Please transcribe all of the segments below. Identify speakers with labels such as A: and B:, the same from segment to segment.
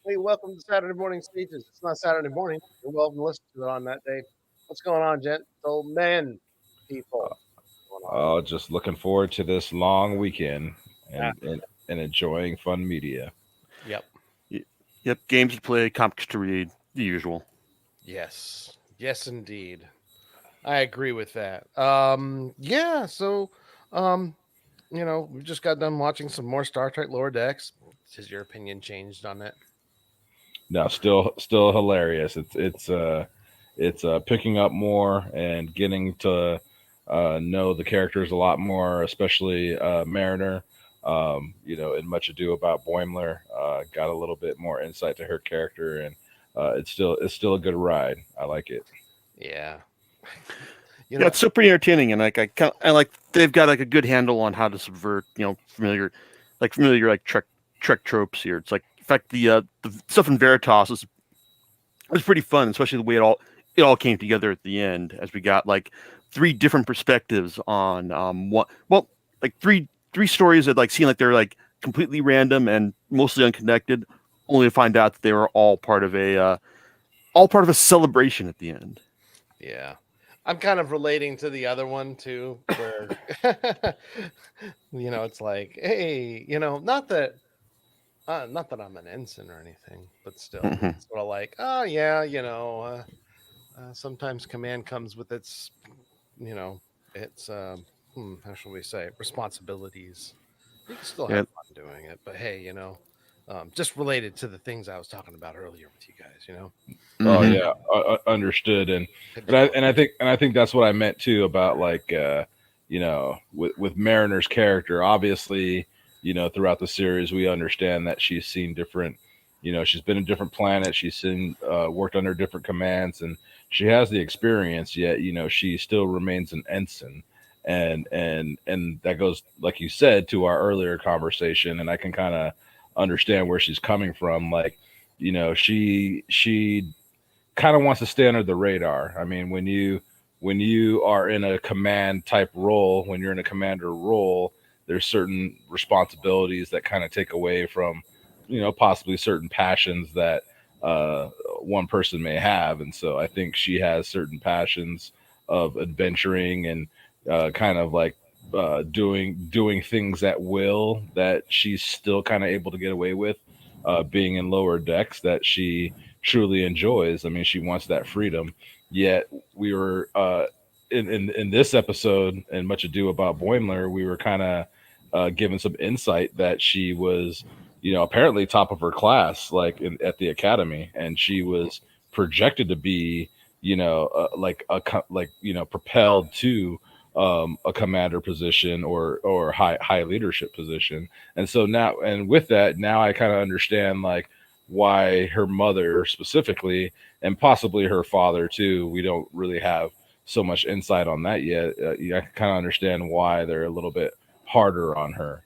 A: Hey, welcome to Saturday Morning Stages. It's not Saturday morning. You're welcome to listen to it on that day. What's going on, gentlemen? People, what's going on?
B: Just looking forward to this long weekend
A: Ah,
B: and enjoying fun media.
A: yep.
C: Y- Yep, games to play, comics to read, the usual.
A: Yes. Yes, indeed. I agree with that. Yeah. So, um, we just got done watching some more Star Trek Lower Decks. Has your opinion changed on it?
B: No, still hilarious. It's picking up more and getting to know the characters a lot more, especially Mariner. In Much Ado About Boimler, got a little bit more insight to her character, and it's still a good ride. I like it.
A: Yeah. You
C: Yeah,
A: know,
C: it's so pretty entertaining, and I like they've got like a good handle on how to subvert familiar like Trek tropes here. It's like in fact the stuff in Veritas is pretty fun, especially the way it all came together at the end as we got like three different perspectives on one like three stories that like seem like they're like completely random and mostly unconnected, only to find out that they were all part of a celebration at the end.
A: yeah. I'm kind of relating to the other one too, where it's like, hey, not that I'm an ensign or anything, but still,
C: Mhm.
A: it's sort of like, oh yeah, sometimes command comes with its how shall we say, responsibilities. You can still have
C: Yeah.
A: fun doing it, but hey, just related to the things I was talking about earlier with you guys,
B: Oh
C: Hmm.
B: yeah, understood. And
A: good
B: and I
A: job.
B: and I think and I think that's what I meant too about like with Mariner's character. Obviously, throughout the series, we understand that she's seen different. She's been in different planets. She's seen worked under different commands, and she has the experience. Yet, she still remains an ensign, and that goes like you said to our earlier conversation. And I can kind of understand where she's coming from. Like, she kind of wants to stay under the radar. I mean, when you are in a command type role, when you're in a commander role, there's certain responsibilities that kind of take away from, possibly certain passions that uh, one person may have. And so I think she has certain passions of adventuring and kind of like doing things at will that she's still kind of able to get away with, being in lower decks that she truly enjoys. I mean, she wants that freedom. Yet we were in this episode, and Much Ado About Boimler, we were kind of given some insight that she was, apparently top of her class, like at the academy, and she was projected to be, propelled to a commander position or high leadership position. And so now, and with that, now I kind of understand like why her mother specifically, and possibly her father too. We don't really have so much insight on that yet. I can kind of understand why they're a little bit harder on her.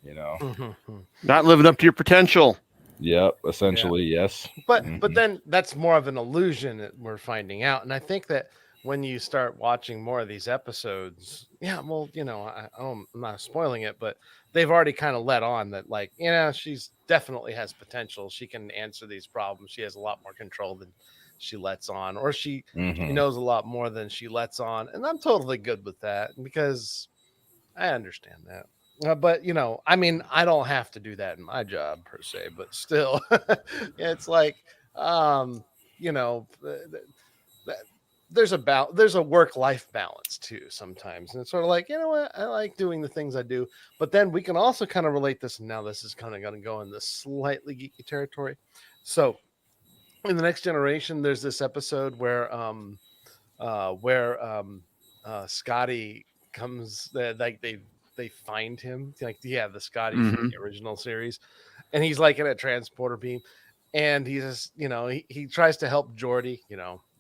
C: Not living up to your potential.
B: Yep,
A: Yeah.
B: essentially, yes.
A: But
B: Hmm.
A: then that's more of an illusion that we're finding out, and I think that when you start watching more of these episodes, yeah, well, I'm not spoiling it, but they've already kind of let on that, like, she's definitely has potential. She can answer these problems. She has a lot more control than she lets on, or she
B: Hmm.
A: knows a lot more than she lets on, and I'm totally good with that because I understand that. But I mean, I don't have to do that in my job per se, but still, it's like, um, you know, th- there's a work life balance too sometimes, and it's sort of like, what, I like doing the things I do, but then we can also kind of relate this. And now this is kind of going to go in the slightly geeky territory. So in the Next Generation, there's this episode where Scotty comes, like they find him, like, yeah, the Scotty from
C: Hmm.
A: the original series, and he's like in a transporter beam, and he's just, he tries to help Geordi,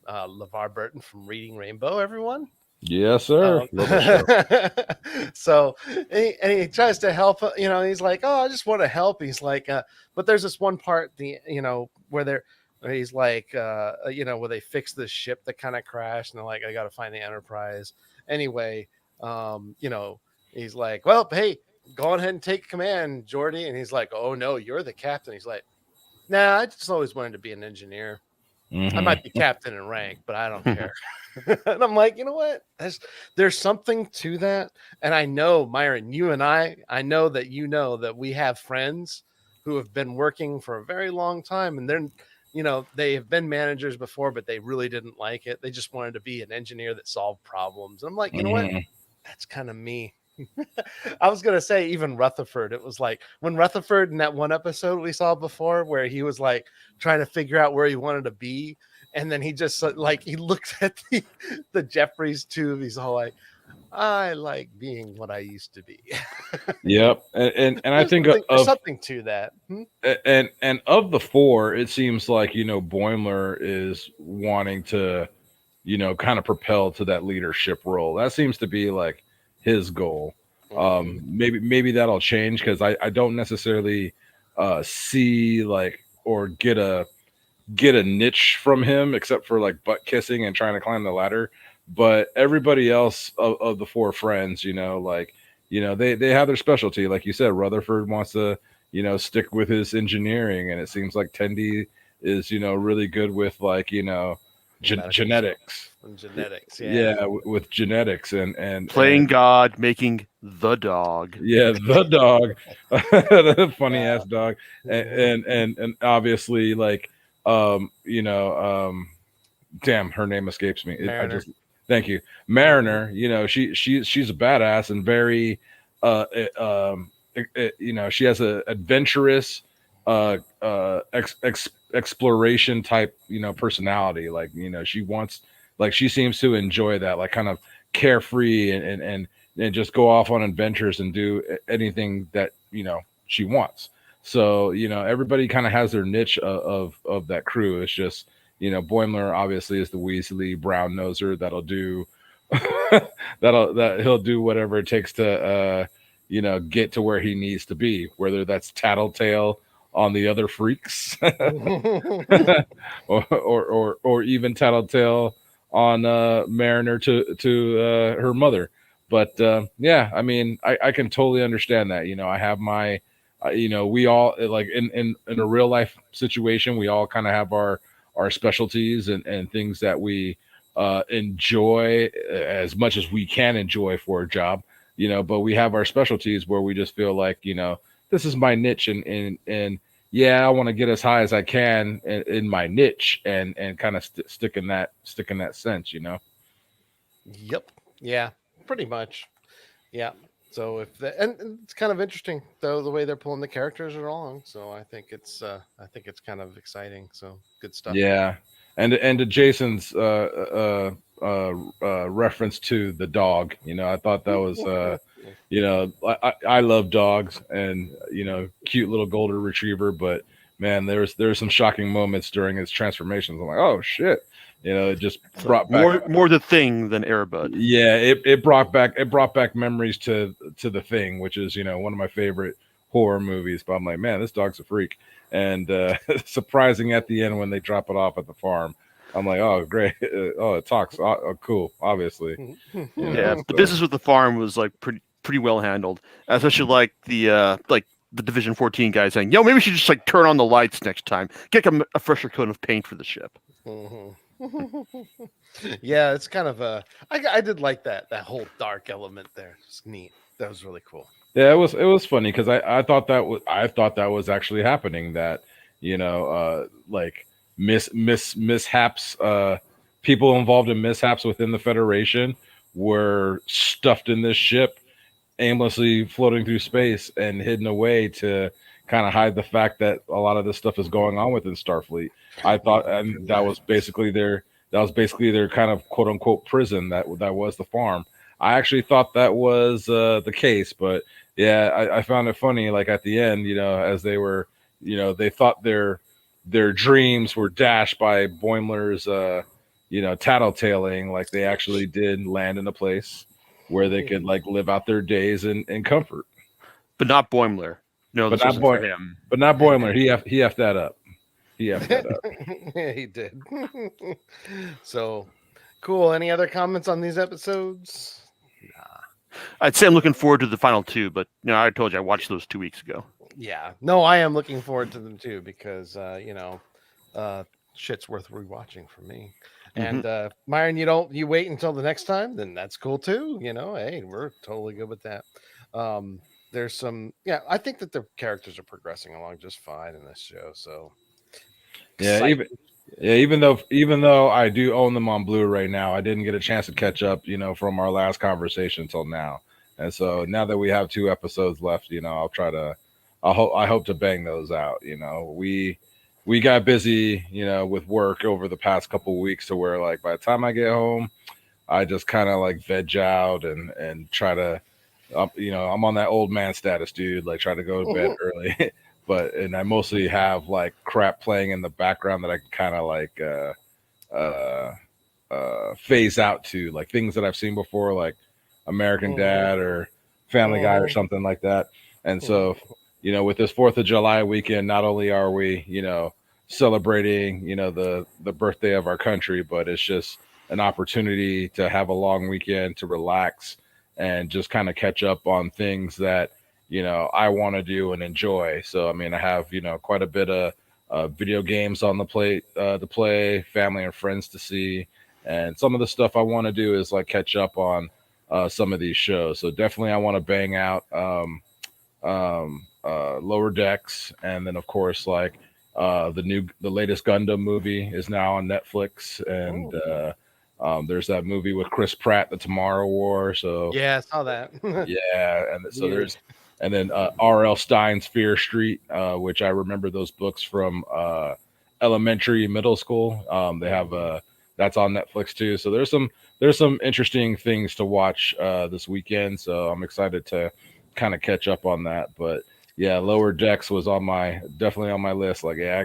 A: LeVar Burton from Reading Rainbow, everyone.
B: Yes, sir.
A: Um,
B: Love that show.
A: so and he tries to help, he's like, oh, I just want to help. He's like, but there's this one part, where he's like, where they fix this ship that kind of crashed, and they're like, I gotta find the Enterprise. Anyway, he's like, well, hey, go ahead and take command, Jordy. And he's like, oh no, you're the captain. He's like, Nah, I just always wanted to be an engineer. I
B: Mhm.
A: might be captain in rank, but I don't care. And I'm like, you know what? There's something to that. And I know, Myron, you and I know that you know that we have friends who have been working for a very long time and they have been managers before, but they really didn't like it. They just wanted to be an engineer that solved problems. And I'm like, you know what?
B: Mhm.
A: That's kind of me. I was gonna say even Rutherford. It was like when Rutherford in that one episode we saw before, where he was like trying to figure out where he wanted to be, and then he just like he looked at the Jeffries tube. He's all like, "I like being what I used to be."
B: Yep. And I think
A: There's
B: of
A: something to that. Hmm?
B: and of the four, it seems like Boimler is wanting to kind of propel to that leadership role. That seems to be like his goal. Maybe that'll change because I don't necessarily see like or get a niche from him except for like butt kissing and trying to climb the ladder. But everybody else of the four friends, they have their specialty. Like you said, Rutherford wants to, stick with his engineering, and it seems like Tendi is, really good with like, genetics.
A: And genetics,
B: Yeah,
A: yeah.
B: with genetics and
C: Playing
B: and,
C: God, making the dog.
B: yeah, the dog, the funny
A: Yeah.
B: ass dog, and obviously like damn, her name escapes me.
A: Mariner.
B: Thank you, Mariner. She's a badass and very she has a adventurous exploration type personality. Like she seems to enjoy that, like kind of carefree and just go off on adventures and do anything that she wants. So everybody kind of has their niche of that crew. It's just Boimler obviously is the Weasley brown noser that'll do that he'll do whatever it takes to get to where he needs to be, whether that's tattletale on the other freaks or even tattletale on Mariner to her mother. But yeah, I mean, I can totally understand that. I have my we all like in a real life situation, we all kind of have our specialties and things that we enjoy as much as we can enjoy for a job, but we have our specialties where we just feel like, this is my niche and yeah, I want to get as high as I can in my niche and kind of stick in that sense,
A: Yep. Yeah. Pretty much. Yeah. So and it's kind of interesting though the way they're pulling the characters along. So I think it's kind of exciting. So good stuff.
B: Yeah, and to Jason's reference to the dog, I thought that was I love dogs and cute little golden retriever, but man, there's some shocking moments during his transformations. I'm like, oh shit, it just brought back
C: more the Thing than Airbud.
B: Yeah, it brought back memories to the Thing, which is one of my favorite horror movies. But I'm like, man, this dog's a freak, and surprising at the end when they drop it off at the farm. I'm like, oh great, oh it talks, oh, cool, obviously.
C: Yeah, the business with the farm was like pretty well handled, especially like the Division 14 guy saying, "Yo, maybe we should just like turn on the lights next time, get a fresher coat of paint for the ship."
A: Yeah, it's kind of I did like that whole dark element there. It's neat. That was really cool.
B: Yeah, it was funny because I thought that was actually happening, that like mishaps, people involved in mishaps within the Federation were stuffed in this ship, aimlessly floating through space and hidden away to kind of hide the fact that a lot of this stuff is going on within Starfleet. I thought, and that was basically their kind of quote unquote prison. That was the farm. I actually thought that was the case, but yeah, I found it funny. Like at the end, as they were, they thought their dreams were dashed by Boimler's, tattletaling. Like they actually did land in a place where they could like live out their days in comfort.
C: But not Boimler. No,
B: but
C: this wasn't for him.
B: But not Boimler. He effed that up. He effed that up.
A: Yeah, he did. So cool. Any other comments on these episodes?
C: I'd say I'm looking forward to the final two, but I told you I watched those 2 weeks ago.
A: Yeah, no, I am looking forward to them too because shit's worth rewatching for me. And Myron, you wait until the next time, then that's cool too. Hey, we're totally good with that. There's some, yeah, I think that the characters are progressing along just fine in this show. So
B: Yeah,
A: exciting.
B: even though I do own them on Blu-ray now, I didn't get a chance to catch up, from our last conversation until now. And so now that we have 2 episodes left, I hope to bang those out. We got busy, with work over the past couple of weeks to where like by the time I get home, I just kind of like veg out and try to, I'm on that old man status, dude. Like try to go to bed early, and I mostly have like crap playing in the background that I can kind of like uh, phase out to, like things that I've seen before, like American Dad or Family Guy or something like that. And so, with this 4th of July weekend, not only are we, celebrating, the birthday of our country, but it's just an opportunity to have a long weekend to relax and just kind of catch up on things that, I want to do and enjoy. So, I mean, I have, quite a bit of video games on the plate to play, family and friends to see. And some of the stuff I want to do is like catch up on some of these shows. So definitely I want to bang out Lower Decks. And then, of course, like the latest Gundam movie is now on Netflix. And there's that movie with Chris Pratt, The Tomorrow War. So
A: yeah, I saw that.
B: yeah, and so there's, and then R.L. Stein's Fear Street, which I remember those books from elementary, middle school. They have that's on Netflix too. So there's some interesting things to watch this weekend. So I'm excited to kind of catch up on that. But yeah, Lower Decks was definitely on my list. Like, yeah, I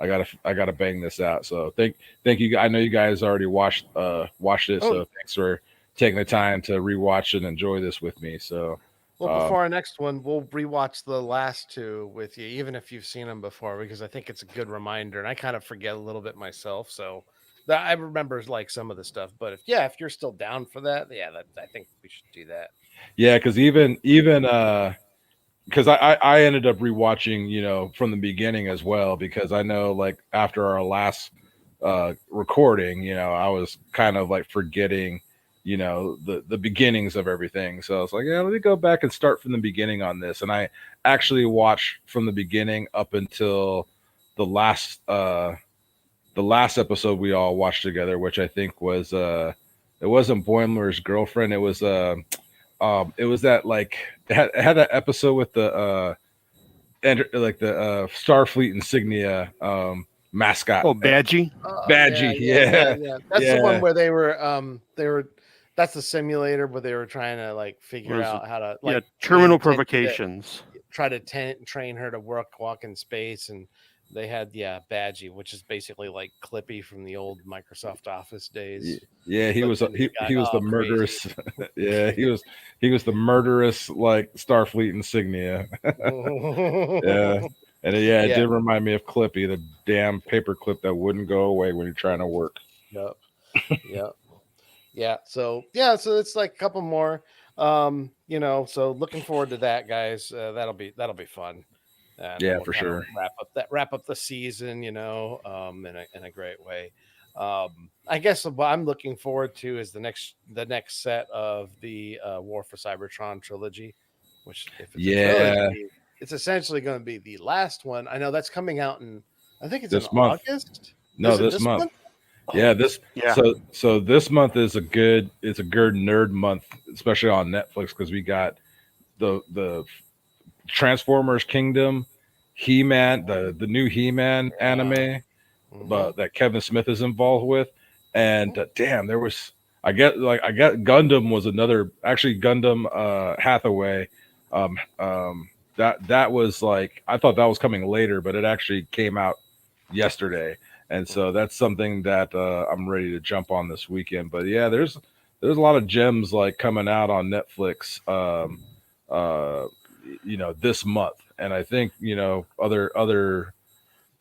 B: gotta bang this out. So thank you. I know you guys already watched it. So thanks for taking the time to rewatch and enjoy this with me. So.
A: Well, before our next one, we'll rewatch the last 2 with you, even if you've seen them before, because I think it's a good reminder. And I kind of forget a little bit myself, so I remember like some of the stuff. But if you're still down for that, I think we should do that.
B: Yeah, because even because I ended up rewatching, from the beginning as well, because I know like after our last recording, I was kind of like forgetting, the beginnings of everything. So I was like, yeah, let me go back and start from the beginning on this. And I actually watched from the beginning up until the last episode we all watched together, which I think was it wasn't Boimler's girlfriend. It was that like it had that episode with the Starfleet insignia mascot.
C: Oh, Badgie.
B: Badgie, yeah.
A: That's the one where they were. That's the simulator where they were trying to like figure out how to like
C: terminal provocations.
A: Try to train her to walk in space, and they had Badgie, which is basically like Clippy from the old Microsoft Office days.
B: Yeah, he was the murderous. Yeah, he was the murderous like Starfleet insignia. Yeah. And it did remind me of Clippy, the damn paper clip that wouldn't go away when you're trying to work.
A: Yep. Yeah. So it's like a couple more. So looking forward to that, guys. That'll be fun. And
B: yeah, for sure.
A: Wrap up the season, in a great way. I guess what I'm looking forward to is the next set of the War for Cybertron trilogy, which if it's a trilogy, it's essentially going to be the last one. I know that's coming out I think it's
B: this
A: in
B: month.
A: August.
B: No, this month. Yeah, So this month is a good nerd month, especially on Netflix, because we got the Transformers Kingdom, He-Man, the new He-Man anime, but that Kevin Smith is involved with, and damn, I get Gundam was another, actually Gundam Hathaway, that was like, I thought that was coming later, but it actually came out yesterday. And so that's something that I'm ready to jump on this weekend. But yeah, there's a lot of gems like coming out on Netflix, this month. And I think, other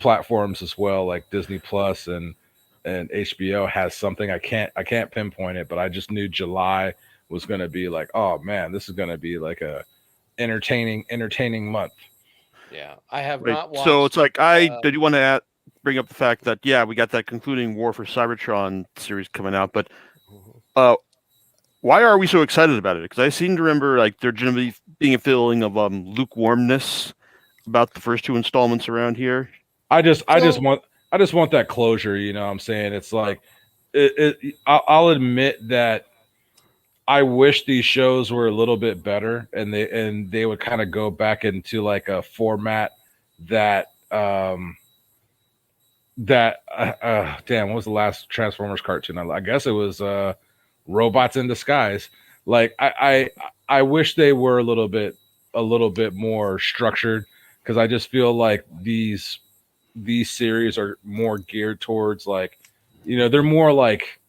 B: platforms as well, like Disney Plus and HBO has something. I can't pinpoint it, but I just knew July was going to be like, oh man, this is going to be like a entertaining month.
A: Yeah, I have
C: Right.
A: not watched.
C: So it's like I did want to bring up the fact that we got that concluding War for Cybertron series coming out, but why are we so excited about it? Because I seem to remember like there generally being a feeling of lukewarmness about the first 2 installments around here.
B: I just want that closure. You know what I'm saying? It's like I'll admit that I wish these shows were a little bit better, and they would kind of go back into like a format that damn, what was the last Transformers cartoon? I guess it was Robots in Disguise. Like I wish they were a little bit more structured, because I just feel like these series are more geared towards, like, they're more like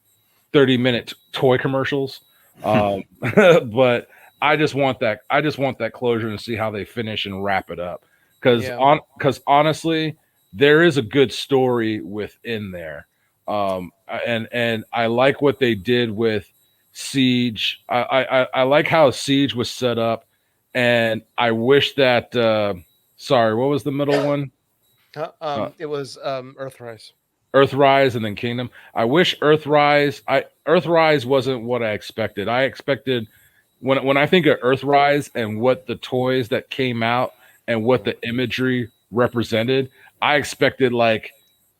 B: 30-minute toy commercials. But I just want that closure and see how they finish and wrap it up. Because honestly, there is a good story within there. And I like what they did with Siege. I like how Siege was set up, and I wish that sorry, what was the middle one?
A: It was Earthrise.
B: Earthrise and then Kingdom. I wish Earthrise wasn't what I expected. I expected, when I think of Earthrise and what the toys that came out and what the imagery represented, I expected like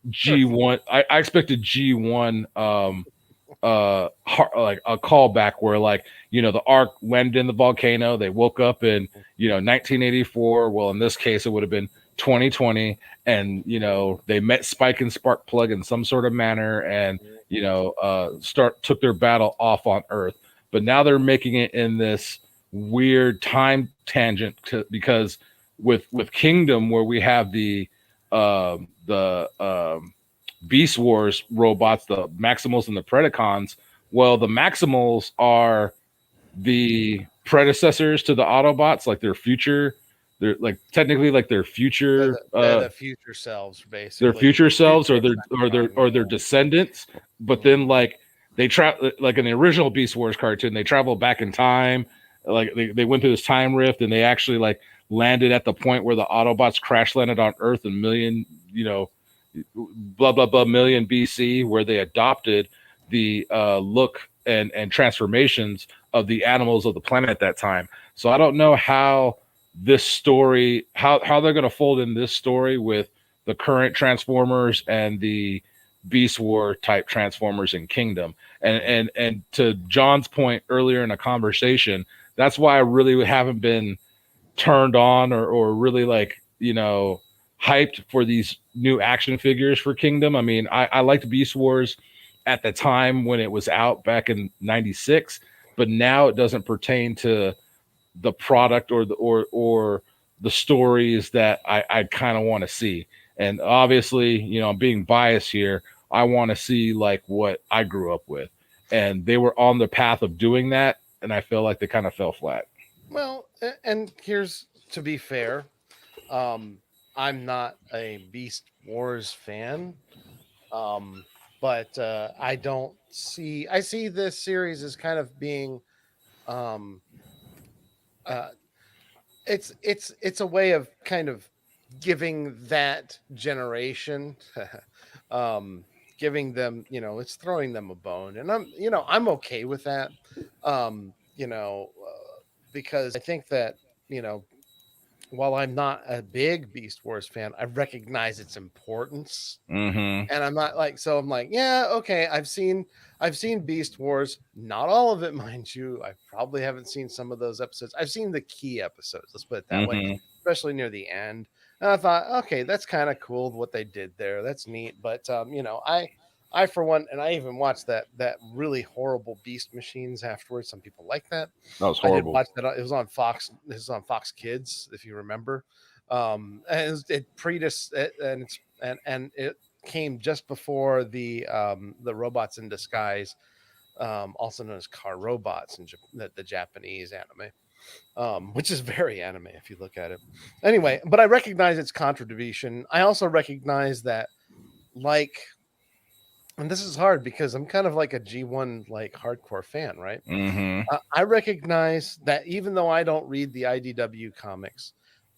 B: G1. I expected G1 like a callback where, like, the Ark landed in the volcano, they woke up in 1984. Well, in this case it would have been 2020, and they met Spike and Sparkplug in some sort of manner, and took their battle off on Earth. But now they're making it in this weird time tangent because with Kingdom, where we have the Beast Wars robots, the Maximals and the Predacons. Well, the Maximals are the predecessors to the Autobots, like their future. They're like technically like their future.
A: They're the future selves, basically.
B: Their future selves, or their descendants. But then, like, they travel, like in the original Beast Wars cartoon, they travel back in time. Like they went through this time rift, and they actually like landed at the point where the Autobots crash landed on Earth in blah blah blah million BC, where they adopted the look and transformations of the animals of the planet at that time. So I don't know how this story, how they're going to fold in this story with the current Transformers and the Beast War type Transformers in Kingdom. And to John's point earlier in a conversation, that's why I really haven't been turned on or really like hyped for these new action figures for Kingdom. I mean, I liked Beast Wars at the time when it was out back in '96, but now it doesn't pertain to the product or the stories that I kind of want to see. And obviously, I'm being biased here. I want to see like what I grew up with, and they were on the path of doing that, and I feel like they kind of fell flat.
A: Well, and here's, to be fair, I'm not a Beast Wars fan, but I see this series as kind of being, it's a way of kind of giving that generation, giving them, it's throwing them a bone, and I'm okay with that, because I think that, while I'm not a big Beast Wars fan, I recognize its importance.
B: Mm-hmm.
A: And I'm not like, so I'm like, yeah, okay, I've seen Beast Wars, not all of it, mind you. I probably haven't seen some of those episodes. I've seen the key episodes, let's put it that way, especially near the end. And I thought, okay, that's kind of cool what they did there. That's neat. But I for one, and I even watched that really horrible Beast Machines afterwards. Some people like that.
B: That was horrible.
A: I did watch that. It was on Fox. This is on Fox Kids, if you remember. And it came just before the Robots in Disguise, also known as Car Robots in the Japanese anime, which is very anime if you look at it. Anyway, but I recognize its contribution. I also recognize that, like, and this is hard because I'm kind of like a G1 like hardcore fan, right?
B: Mm-hmm.
A: I recognize that even though I don't read the IDW comics,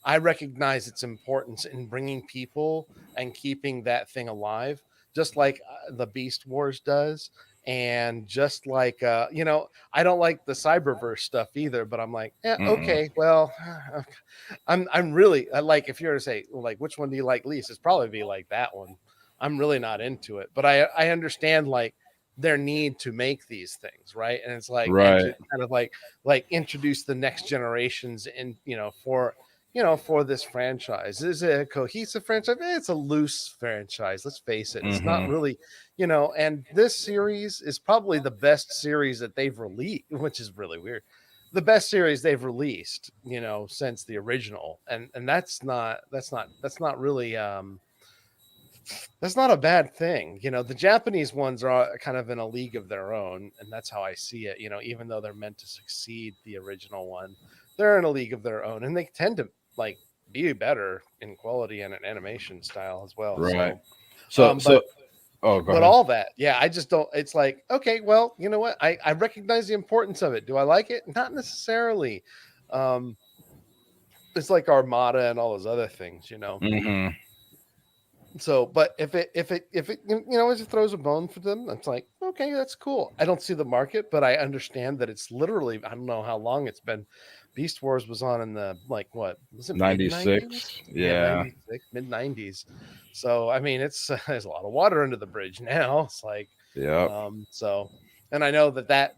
A: I recognize its importance in bringing people and keeping that thing alive, just like the Beast Wars does. And just like I don't like the Cyberverse stuff either, but I'm like, yeah,
B: Mm-mm.
A: okay, well, I'm really like, if you were to say, well, like, which one do you like least? It's probably be like that one. I'm really not into it, but I understand like their need to make these things, right? And it's like, and to
B: Right.
A: kind of like introduce the next generations in, for this franchise. Is it a cohesive franchise? It's a loose franchise. Let's face it. It's not
B: Mm-hmm.
A: really, and this series is probably the best series that they've released, which is really weird. The best series they've released, since the original. And that's not really that's not a bad thing. The Japanese ones are kind of in a league of their own, and that's how I see it. Even though they're meant to succeed the original one, they're in a league of their own, and they tend to like be better in quality and an animation style as well.
B: Right.
A: So,
B: So
A: um,
B: so
A: but
B: oh, go
A: but
B: ahead.
A: all that, yeah, I just don't. It's like, okay, well, you know what? I recognize the importance of it. Do I like it? Not necessarily. Um, it's like Armada and all those other things.
B: Mm-hmm.
A: So, but if it as it throws a bone for them, it's like, okay, that's cool. I don't see the market, but I understand that it's literally, I don't know how long it's been. Beast Wars was on in the, like, what was it, mid
B: 96.
A: 90s? Yeah,
B: Yeah.
A: 96, mid 90s. So I mean, it's there's a lot of water under the bridge now. It's like,
B: Yep.
A: so, and I know that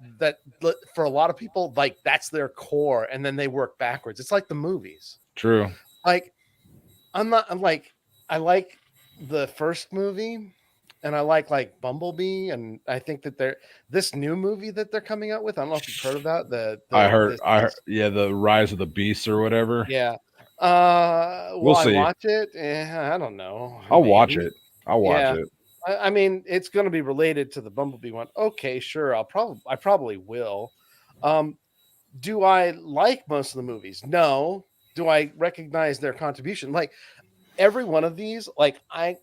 A: for a lot of people, like, that's their core, and then they work backwards. It's like the movies.
B: True.
A: Like, I'm like, I like the first movie, and I like Bumblebee, and I think that this new movie that they're coming out with. I don't know if you've heard about
B: I
A: the
B: heard
A: this
B: I heard,
A: this
B: yeah, the Rise of the Beasts or whatever.
A: yeah.
B: We'll
A: Will I
B: see.
A: watch it? I don't know.
B: I'll watch
A: Maybe.
B: it. I'll watch
A: Yeah.
B: it.
A: I mean, it's going to be related to the Bumblebee one. Okay, sure. I probably will. Um, do I like most of the movies? No. Do I recognize their contribution? Like, every one of these, like, I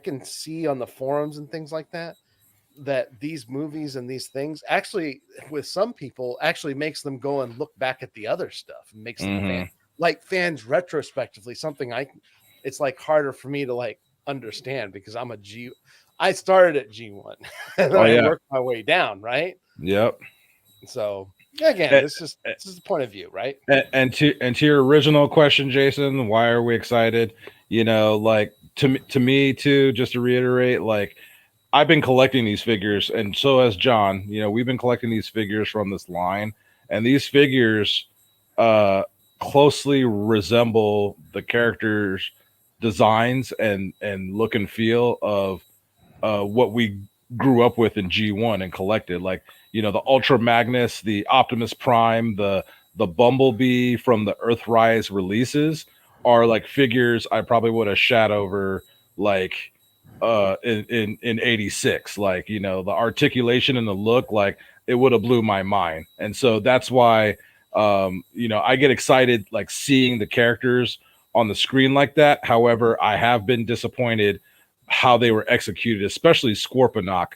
A: can see on the forums and things like that these movies and these things actually, with some people, actually makes them go and look back at the other stuff and makes them
B: Mm-hmm.
A: fans retrospectively. Something it's like harder for me to like understand, because I started at G1 and then
B: Oh
A: I
B: yeah.
A: worked my way down, right?
B: Yep.
A: So again,
B: And,
A: this is the point of view, right?
B: and to your original question, Jason, why are we excited? Like to me too, just to reiterate, like I've been collecting these figures, and so has John. We've been collecting these figures from this line, and these figures closely resemble the characters' designs and look and feel of what we grew up with in G1 and collected. Like, the Ultra Magnus, the Optimus Prime, the Bumblebee from the Earthrise releases are like figures I probably would have shot over, like in 86. Like, the articulation and the look, like it would have blew my mind. And so that's why I get excited like seeing the characters on the screen like that. However, I have been disappointed how they were executed, especially Scorponok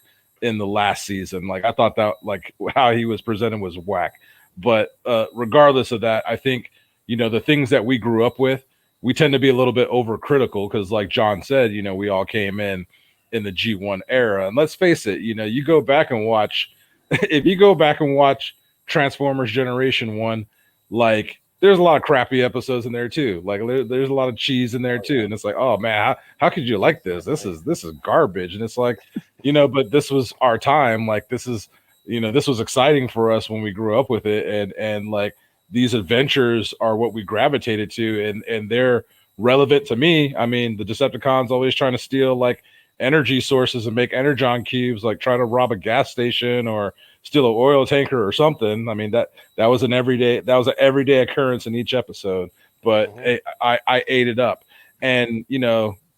B: in the last season. Like, I thought that, like, how he was presented was whack. But regardless of that, I think, the things that we grew up with, we tend to be a little bit overcritical because, like John said, we all came in the G1 era. And let's face it, you go back and watch, if you go back and watch Transformers Generation 1, like, there's a lot of crappy episodes in there too. Like, there's a lot of cheese in there too, and it's like, oh man, how could you like this? This is garbage. And it's like, but this was our time. Like, this was exciting for us when we grew up with it, and like these adventures are what we gravitated to, and they're relevant to me. I mean, the Decepticons always trying to steal like energy sources and make energon cubes, like trying to rob a gas station or steal an oil tanker or something. I mean, that was an everyday occurrence in each episode, but I ate it up. And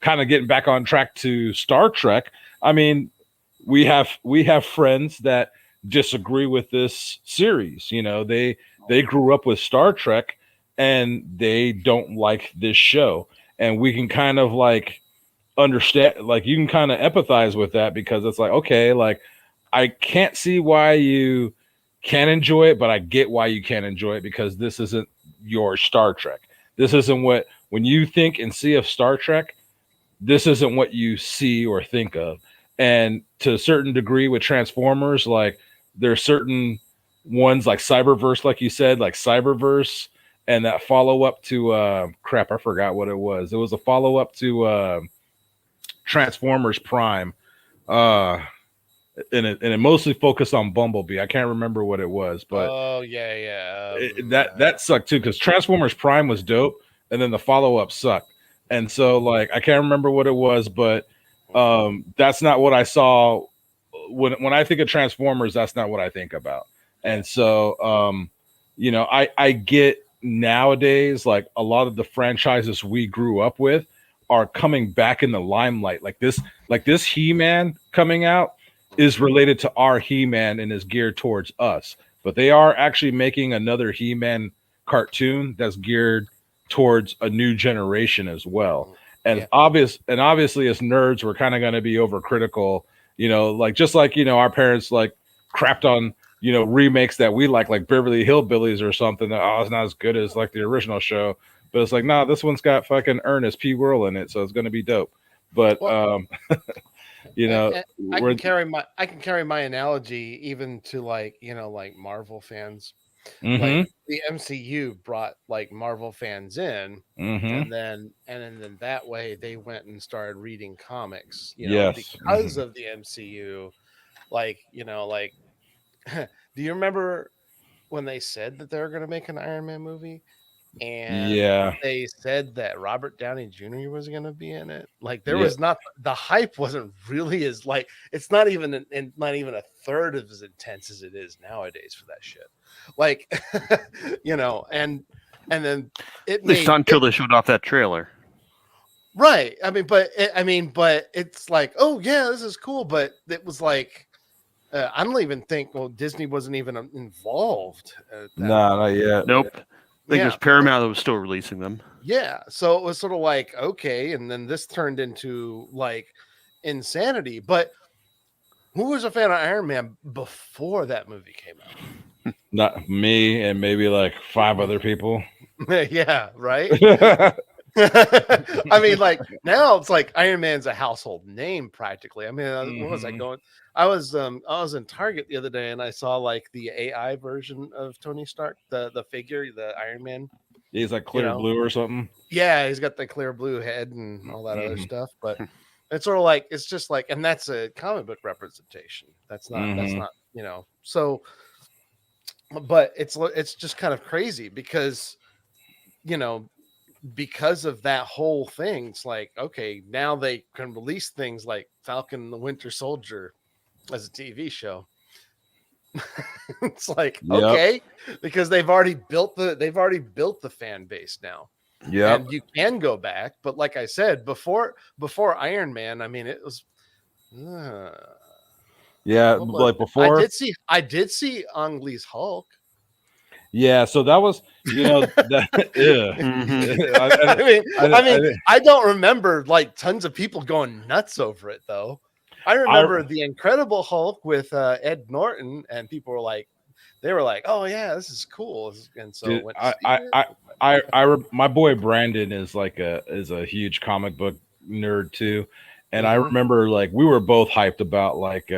B: kind of getting back on track to Star Trek, I mean, we have friends that disagree with this series. They grew up with Star Trek and they don't like this show, and we can kind of like understand, like, you can kind of empathize with that, because it's like, okay, like, I can't see why you can enjoy it, but I get why you can't enjoy it, because this isn't your Star Trek. This isn't what, when you think and see of Star Trek, this isn't what you see or think of. And to a certain degree with Transformers, like there's certain ones like Cyberverse, like you said, like Cyberverse, and that follow up to crap, I forgot what it was. It was a follow up to Transformers Prime. And it mostly focused on Bumblebee. I can't remember what it was, but
A: oh yeah.
B: that sucked too, because Transformers Prime was dope, and then the follow up sucked. And so like I can't remember what it was, but that's not what I saw when I think of Transformers. That's not what I think about. And so you know, I get nowadays like a lot of the franchises we grew up with are coming back in the limelight. Like this He-Man coming out is related to our He-Man and is geared towards us. But they are actually making another He-Man cartoon that's geared towards a new generation as well. And obviously as nerds, we're kind of going to be overcritical, you know, like just like, you know, our parents like crapped on, you know, remakes that we like Beverly Hillbillies or something that, oh, it's not as good as like the original show. But it's like, nah, this one's got fucking Ernest P. Worrell in it, so it's going to be dope. But you know,
A: I can carry my analogy even to like, you know, like Marvel fans. Like the MCU brought like Marvel fans in, and then that way they went and started reading comics, you know, because of the MCU. Like, you know, like do you remember when they said that they were going to make an Iron Man movie? And they said that Robert Downey Jr. was going to be in it. Like there was not, the hype wasn't really as like, it's not even not even a third of as intense as it is nowadays for that shit. Like, you know, and then it
C: at least not until they showed off that trailer.
A: Right. I mean, but it's like, oh yeah, this is cool. But it was like, I don't even think, well, Disney wasn't even involved.
B: No, not yet.
C: Nope. I think it was Paramount that was still releasing them.
A: Yeah. So it was sort of like, okay. And then this turned into like insanity. But who was a fan of Iron Man before that movie came out?
B: Not me and maybe like 5 other people.
A: Yeah. Right. I mean, like now it's like Iron Man's a household name practically. I mean, what was I going? I was in Target the other day and I saw like the AI version of Tony Stark, the figure, the Iron Man.
B: He's like clear blue or something.
A: Yeah, he's got the clear blue head and all that other stuff. But it's sort of like, it's just like, and that's a comic book representation. That's not, you know. So, but it's just kind of crazy because, you know, because of that whole thing, it's like, okay, now they can release things like Falcon and the Winter Soldier as a TV show. It's like, okay, because they've already built the fan base now. Yeah, and you can go back, but like I said before Iron Man, I mean, it was
B: like before
A: I did see Ang Lee's Hulk.
B: Yeah, so that was, you know,
A: I don't remember like tons of people going nuts over it though. I remember the Incredible Hulk with Ed Norton, and people were like, oh yeah, this is cool. And so
B: dude, my boy Brandon is like is a huge comic book nerd too, and I remember like we were both hyped about like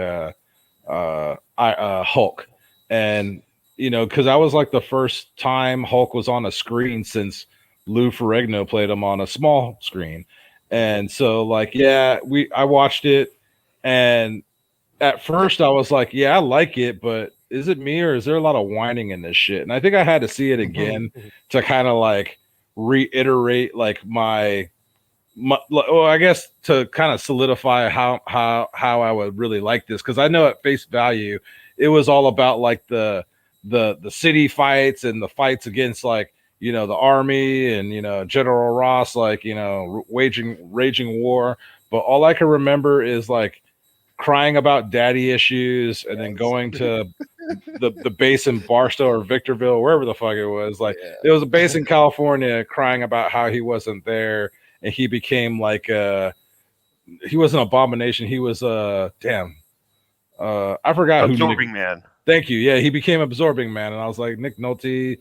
B: Hulk, and you know, because I was like the first time Hulk was on a screen since Lou Ferrigno played him on a small screen. And so like, I watched it, and at first I was like, yeah, I like it, but is it me or is there a lot of whining in this shit? And I think I had to see it again to kind of like reiterate like my I guess to kind of solidify how I would really like this, because I know at face value it was all about like the city fights and the fights against like, you know, the army and, you know, General Ross, like, you know, raging war. But all I can remember is like crying about daddy issues and then going to the base in Barstow or Victorville, wherever the fuck it was. Like it was a base in California, crying about how he wasn't there, and he became like he was an abomination. He was I forgot
C: Absorbing Man.
B: Thank you. Yeah, he became Absorbing Man, and I was like, Nick Nolte,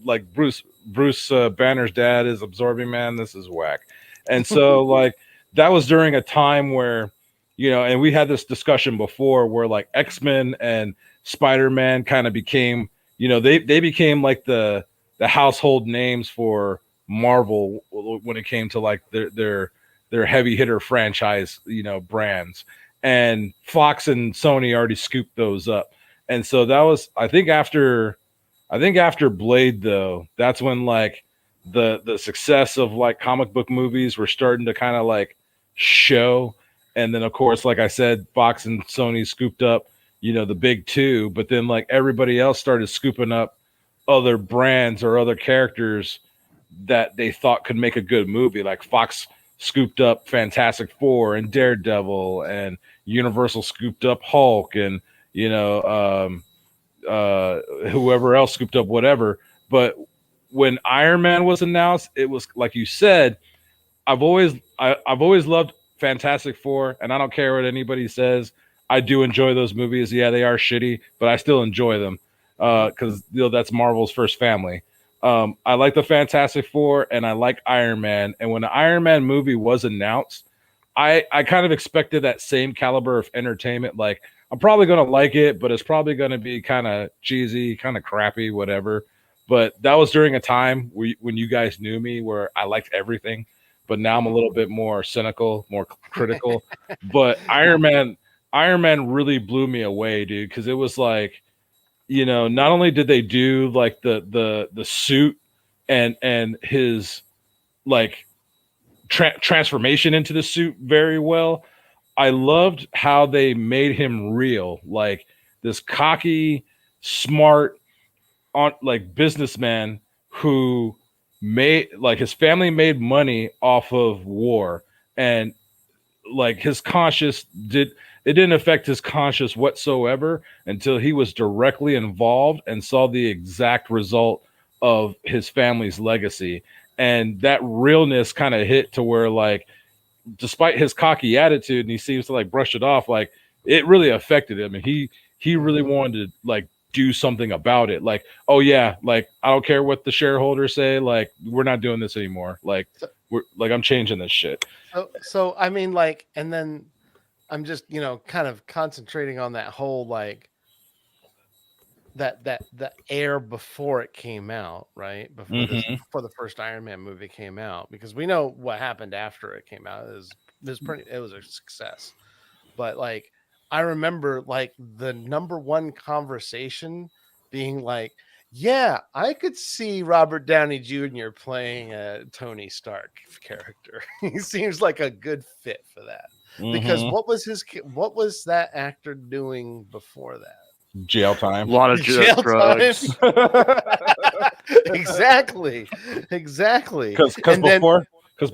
B: like Bruce Banner's dad is Absorbing Man. This is whack. And so like that was during a time where, you know, and we had this discussion before where like X-Men and Spider-Man kind of became, you know, they became like the household names for Marvel when it came to like their heavy hitter franchise, you know, brands. And Fox and Sony already scooped those up. And so that was I think after Blade though, that's when like the success of like comic book movies were starting to kind of like show. And then of course, like I said, Fox and Sony scooped up, you know, the big two, but then like everybody else started scooping up other brands or other characters that they thought could make a good movie. Like Fox scooped up Fantastic Four and Daredevil, and Universal scooped up Hulk, and you know, whoever else scooped up whatever. But when Iron Man was announced, it was like you said. I've always loved Fantastic Four, and I don't care what anybody says. I do enjoy those movies. Yeah, they are shitty, but I still enjoy them because you know that's Marvel's first family. I like the Fantastic Four, and I like Iron Man. And when the Iron Man movie was announced, I kind of expected that same caliber of entertainment. Like I'm probably gonna like it, but it's probably gonna be kind of cheesy, kind of crappy, whatever. But that was during a time when you guys knew me, where I liked everything. But now I'm a little bit more cynical, more critical. But Iron Man really blew me away, dude, because it was like, you know, not only did they do like the suit and his like transformation into the suit very well. I loved how they made him real, like this cocky, smart, on like businessman who made like his family made money off of war, and like his conscience didn't affect his conscience whatsoever until he was directly involved and saw the exact result of his family's legacy. And that realness kind of hit to where like despite his cocky attitude and he seems to like brush it off, like it really affected him, and he really wanted to like do something about it. Like, oh yeah, like I don't care what the shareholders say, like we're not doing this anymore. Like we're like I'm changing this shit.
A: So I mean, like, and then I'm just, you know, kind of concentrating on that whole like that the air before it came out, right? Before the first Iron Man movie came out, because we know what happened after it came out. It was a success. But like I remember like the number one conversation being like, yeah, I could see Robert Downey Jr. playing a Tony Stark character. He seems like a good fit for that. Because what was that actor doing before that?
B: Jail time.
C: A lot of
A: Jail
C: drugs.
A: Exactly.
B: Because
A: And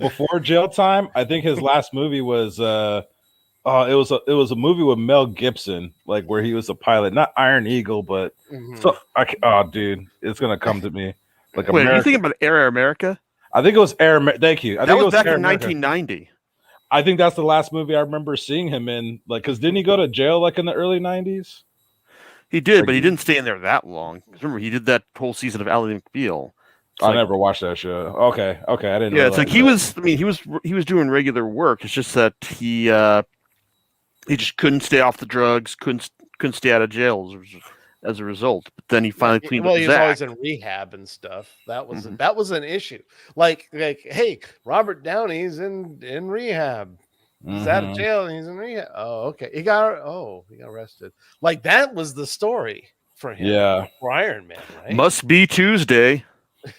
B: before jail time, I think his last movie was it was a movie with Mel Gibson, like where he was a pilot, not Iron Eagle, but so dude, it's gonna come to me like
C: Wait, are you
B: America.
C: thinking about Air America?
B: I think it was Air. Thank you. I
C: That
B: think it
C: was back
B: Air
C: in
B: America.
C: 1990.
B: I think that's the last movie I remember seeing him in. Like, because didn't he go to jail like in the early '90s?
C: He did,
B: Like,
C: but he didn't stay in there that long. Remember, he did that whole season of Ally McBeal.
B: I never watched that show. Okay, I didn't.
C: Yeah, it's like he was. I mean, he was doing regular work. It's just that he just couldn't stay off the drugs, couldn't stay out of jail as a result. But then he finally cleaned up his
A: he was always
C: act.
A: in rehab and stuff. That was an issue. Like, hey, Robert Downey's in rehab. He's out of jail and he's in rehab. Oh, okay. He got arrested. Like that was the story for him.
B: Yeah.
A: For Iron Man, right?
C: Must be Tuesday.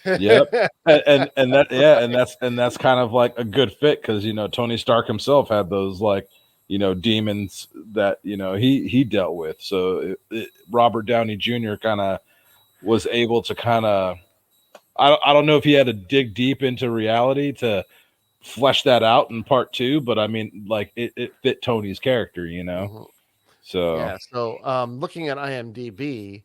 B: Yep. and that's kind of like a good fit because you know Tony Stark himself had those like you know demons that you know he dealt with. So Robert Downey Jr. kind of was able to kind of I don't know if he had to dig deep into reality to flesh that out in part two, but I mean like it fit Tony's character, you know. So
A: yeah. So looking at IMDb,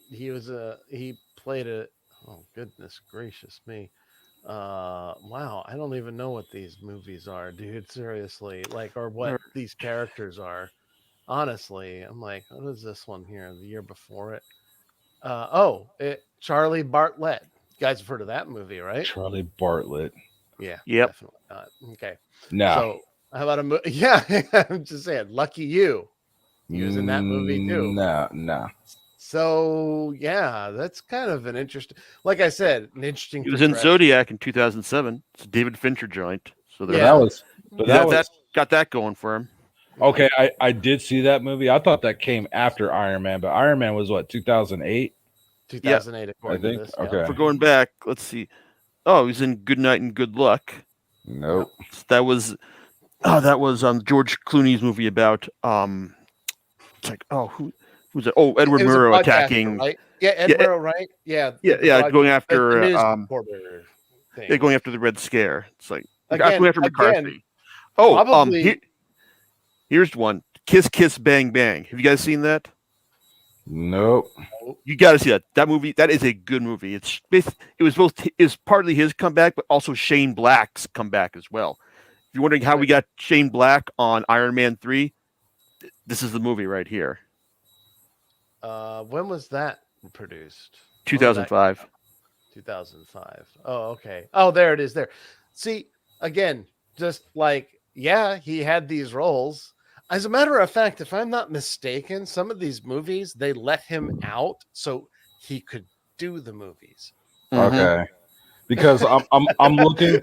A: he played a oh goodness gracious me. Wow, I don't even know what these movies are, dude. Seriously, like or what these characters are. Honestly, I'm like, what is this one here? The year before it. Charlie Bartlett. You guys have heard of that movie, right?
B: Charlie Bartlett.
A: Yeah.
C: Yep.
A: Definitely not. Okay.
B: No.
A: So how about a movie? Yeah, I'm just saying. Lucky You. He was in that movie too.
B: No.
A: So yeah, that's kind of an interesting. Like I said, an interesting.
C: He was in
A: progression.
C: Zodiac in 2007. It's a David Fincher joint. So
B: But
C: there,
A: Yeah.
B: that was. But that was
C: that got that going for him.
B: okay. I did see that movie. I thought that came after Iron Man, but Iron Man was what 2008.
A: 2008, according
B: think.
A: to this.
B: Okay.
C: For going back, let's see. Oh, he was in Good Night and Good Luck.
B: Nope.
C: That was George Clooney's movie about it's like who's it? Oh, Edward
A: It was a
C: Murrow
A: broadcaster,
C: attacking
A: right? Yeah, Ed
C: Yeah,
A: Murrow, right? Yeah,
C: going
A: the
C: after
A: news reporter thing.
C: going after the Red Scare. It's like
A: Again-
C: going after McCarthy.
A: again,
C: Oh,
A: probably-
C: here's one. Kiss Kiss Bang Bang. Have you guys seen that?
B: Nope.
C: You got to see that. That movie. That is a good movie. It was partly his comeback, but also Shane Black's comeback as well. If you're wondering how we got Shane Black on Iron Man 3, this is the movie right here.
A: When was that produced?
C: 2005.
A: 2005. Oh, okay. Oh, there it is. There. See, again, just like he had these roles. As a matter of fact, if I'm not mistaken, some of these movies they let him out so he could do the movies.
C: Mhm.
B: Okay. Because I'm looking.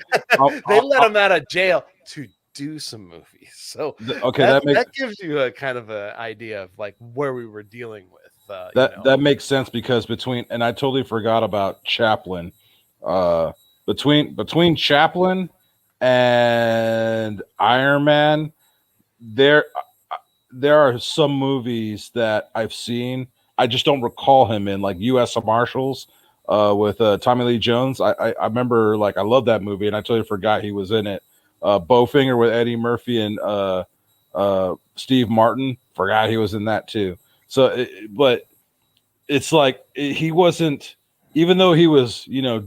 A: They let him out of jail to do some movies. So
B: Okay,
A: that gives you a kind of an idea of like where we were dealing with.
B: That makes sense because and I totally forgot about Chaplin. Between Chaplin and Iron Man, there are some movies that I've seen. I just don't recall him in, like U.S. Marshals with Tommy Lee Jones. I remember, like, I love that movie, and I totally forgot he was in it. Bowfinger with Eddie Murphy and Steve Martin. Forgot he was in that too. So, but it's like he wasn't, even though he was,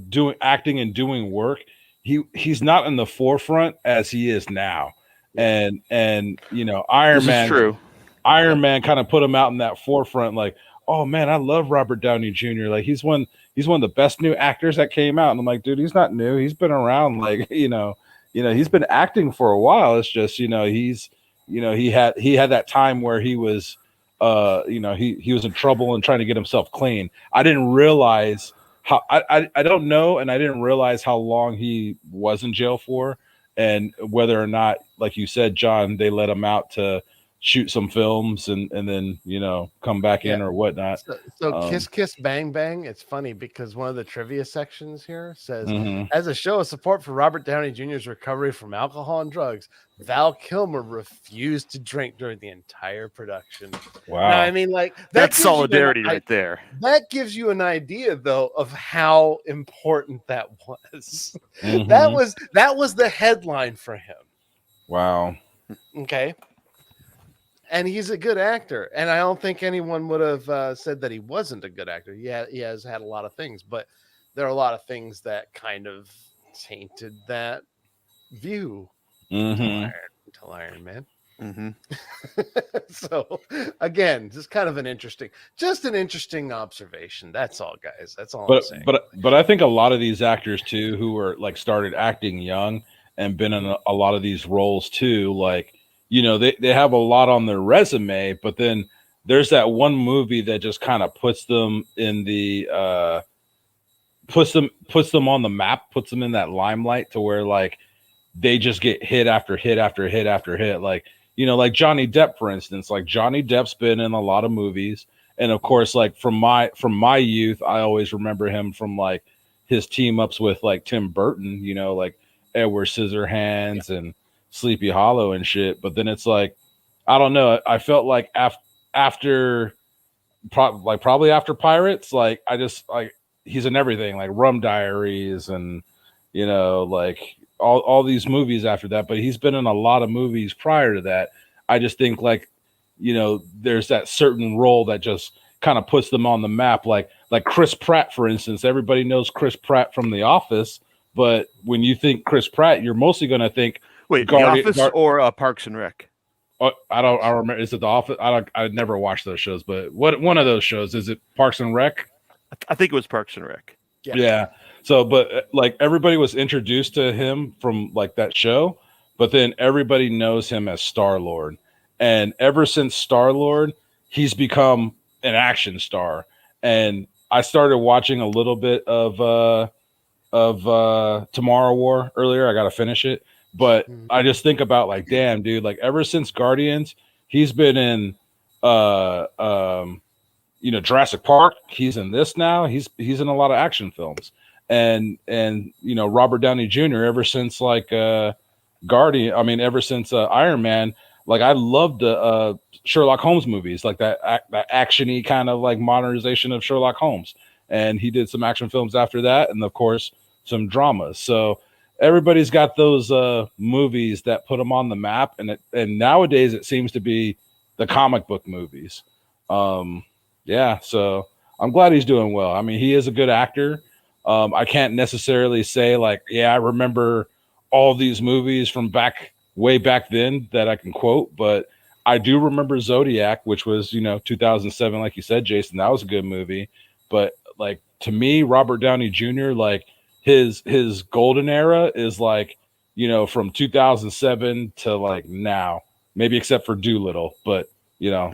B: doing acting and doing work, he's not in the forefront as he is now. And Iron Man,
C: true.
B: Iron Man kind of put him out in that forefront. Like, oh man, I love Robert Downey Jr. Like he's one of the best new actors that came out. And I'm like, dude, he's not new. He's been around. Like, he's been acting for a while. It's just, he had that time where he was, he was in trouble and trying to get himself clean. I didn't realize how I don't know, and I didn't realize how long he was in jail for, and whether or not, like you said, John, they let him out to shoot some films and then come back in or whatnot.
A: So Kiss Kiss Bang Bang. It's funny because one of the trivia sections here says,
B: Mhm.
A: as a show of support for Robert Downey Jr.'s recovery from alcohol and drugs, Val Kilmer refused to drink during the entire production.
B: Wow.
A: Now, I mean, like
C: That's
A: gives you
C: solidarity
A: an
C: right there.
A: That gives you an idea, though, of how important that was.
B: Mhm.
A: That was the headline for him.
B: Wow.
A: Okay. And he's a good actor. And I don't think anyone would have said that he wasn't a good actor. Yeah, he has had a lot of things, but there are a lot of things that kind of tainted that view
B: Mhm.
A: until Iron Man.
C: Mm-hmm.
A: So again, just kind of an interesting observation. That's all, guys. That's all I'm saying.
B: But I think a lot of these actors too, who are like started acting young and been in a lot of these roles too, like, they have a lot on their resume, but then there's that one movie that just kind of puts them in the puts them on the map, puts them in that limelight to where like they just get hit after hit after hit after hit. Like, like Johnny Depp, for instance. Like Johnny Depp's been in a lot of movies, and of course, like from my youth, I always remember him from like his team ups with like Tim Burton, like Edward Scissorhands and Sleepy Hollow and shit. But then it's like, I don't know. I felt like after probably after Pirates, like I just like he's in everything, like Rum Diaries and like all these movies after that. But he's been in a lot of movies prior to that. I just think like there's that certain role that just kind of puts them on the map. Like Chris Pratt, for instance. Everybody knows Chris Pratt from The Office, but when you think Chris Pratt, you're mostly going to think,
C: wait, The Office or Parks and Rec?
B: I remember. Is it The Office? I never watched those shows, but one of those shows, is it Parks and Rec?
C: I think it was Parks and Rec.
B: Yeah. So, but like everybody was introduced to him from like that show, but then everybody knows him as Star Lord, and ever since Star Lord, he's become an action star. And I started watching a little bit of Tomorrow War earlier. I got to finish it, but I just think about like, damn, dude, like ever since Guardians, he's been in Jurassic Park. He's in this now. He's in a lot of action films, and Robert Downey Jr. ever since like Guardian. I mean, ever since Iron Man. Like I loved the Sherlock Holmes movies, like that actiony kind of like modernization of Sherlock Holmes. And he did some action films after that, and of course some dramas. So everybody's got those movies that put them on the map, and nowadays it seems to be the comic book movies. Yeah, so I'm glad he's doing well. I mean, he is a good actor. I can't necessarily say like, yeah, I remember all these movies from way back then that I can quote, but I do remember Zodiac, which was 2007, like you said, Jason. That was a good movie. But like to me, Robert Downey Jr., like his golden era is like from 2007 to like now, maybe except for Doolittle, but
A: yeah,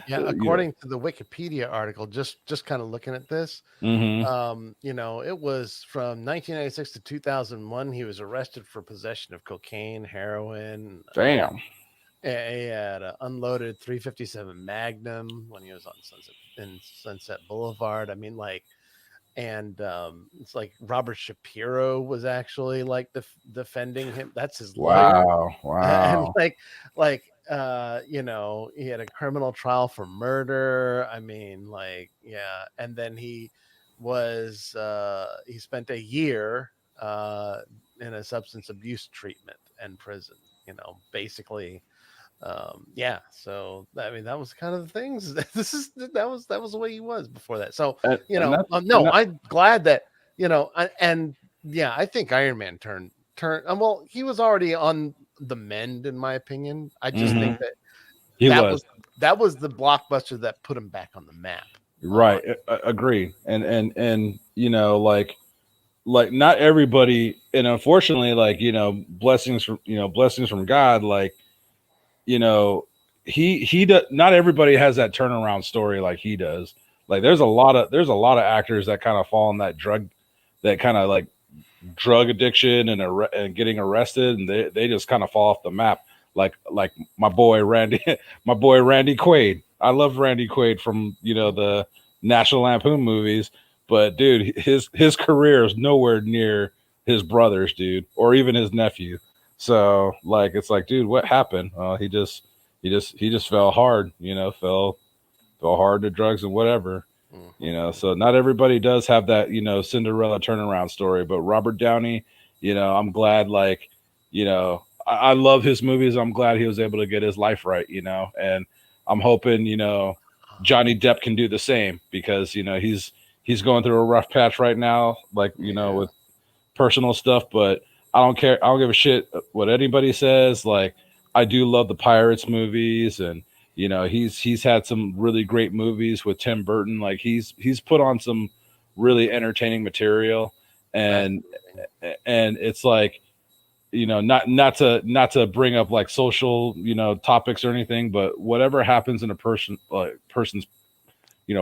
A: according to the Wikipedia article, just kind of looking at this, it was from 1996 to 2001. He was arrested for possession of cocaine, heroin.
B: Damn.
A: He had an unloaded 357 Magnum when he was on Sunset Boulevard. I mean, like, and it's like Robert Shapiro was actually like defending him. That's his lawyer.
B: Wow.
A: And like he had a criminal trial for murder. I mean, like, yeah. And then he spent a year in a substance abuse treatment and prison, basically. Yeah. So, I mean, that was kind of the things that was the way he was before that. So, I'm glad that, I think Iron Man turned, well, he was already on the mend, in my opinion. I just think that that was the blockbuster that put him back on the map.
B: Right. Agree. And like not everybody, and unfortunately, like, blessings from God, like, he does, not everybody has that turnaround story like he does. Like there's a lot of actors that kind of fall in that drug addiction and getting arrested, and they just kind of fall off the map. Like my boy Randy Quaid. I love Randy Quaid from the National Lampoon movies, but dude, his career is nowhere near his brother's, dude, or even his nephew. So like it's like, dude, what happened? He just fell hard, fell hard to drugs and whatever. So not everybody does have that, Cinderella turnaround story, but Robert Downey, I'm glad, like, I love his movies. I'm glad he was able to get his life right, and I'm hoping, Johnny Depp can do the same, because, he's going through a rough patch right now, like, with personal stuff, but I don't care. I don't give a shit what anybody says. Like, I do love the Pirates movies, and he's had some really great movies with Tim Burton. Like he's put on some really entertaining material, and it's like, not to bring up like social topics or anything, but whatever happens in a person's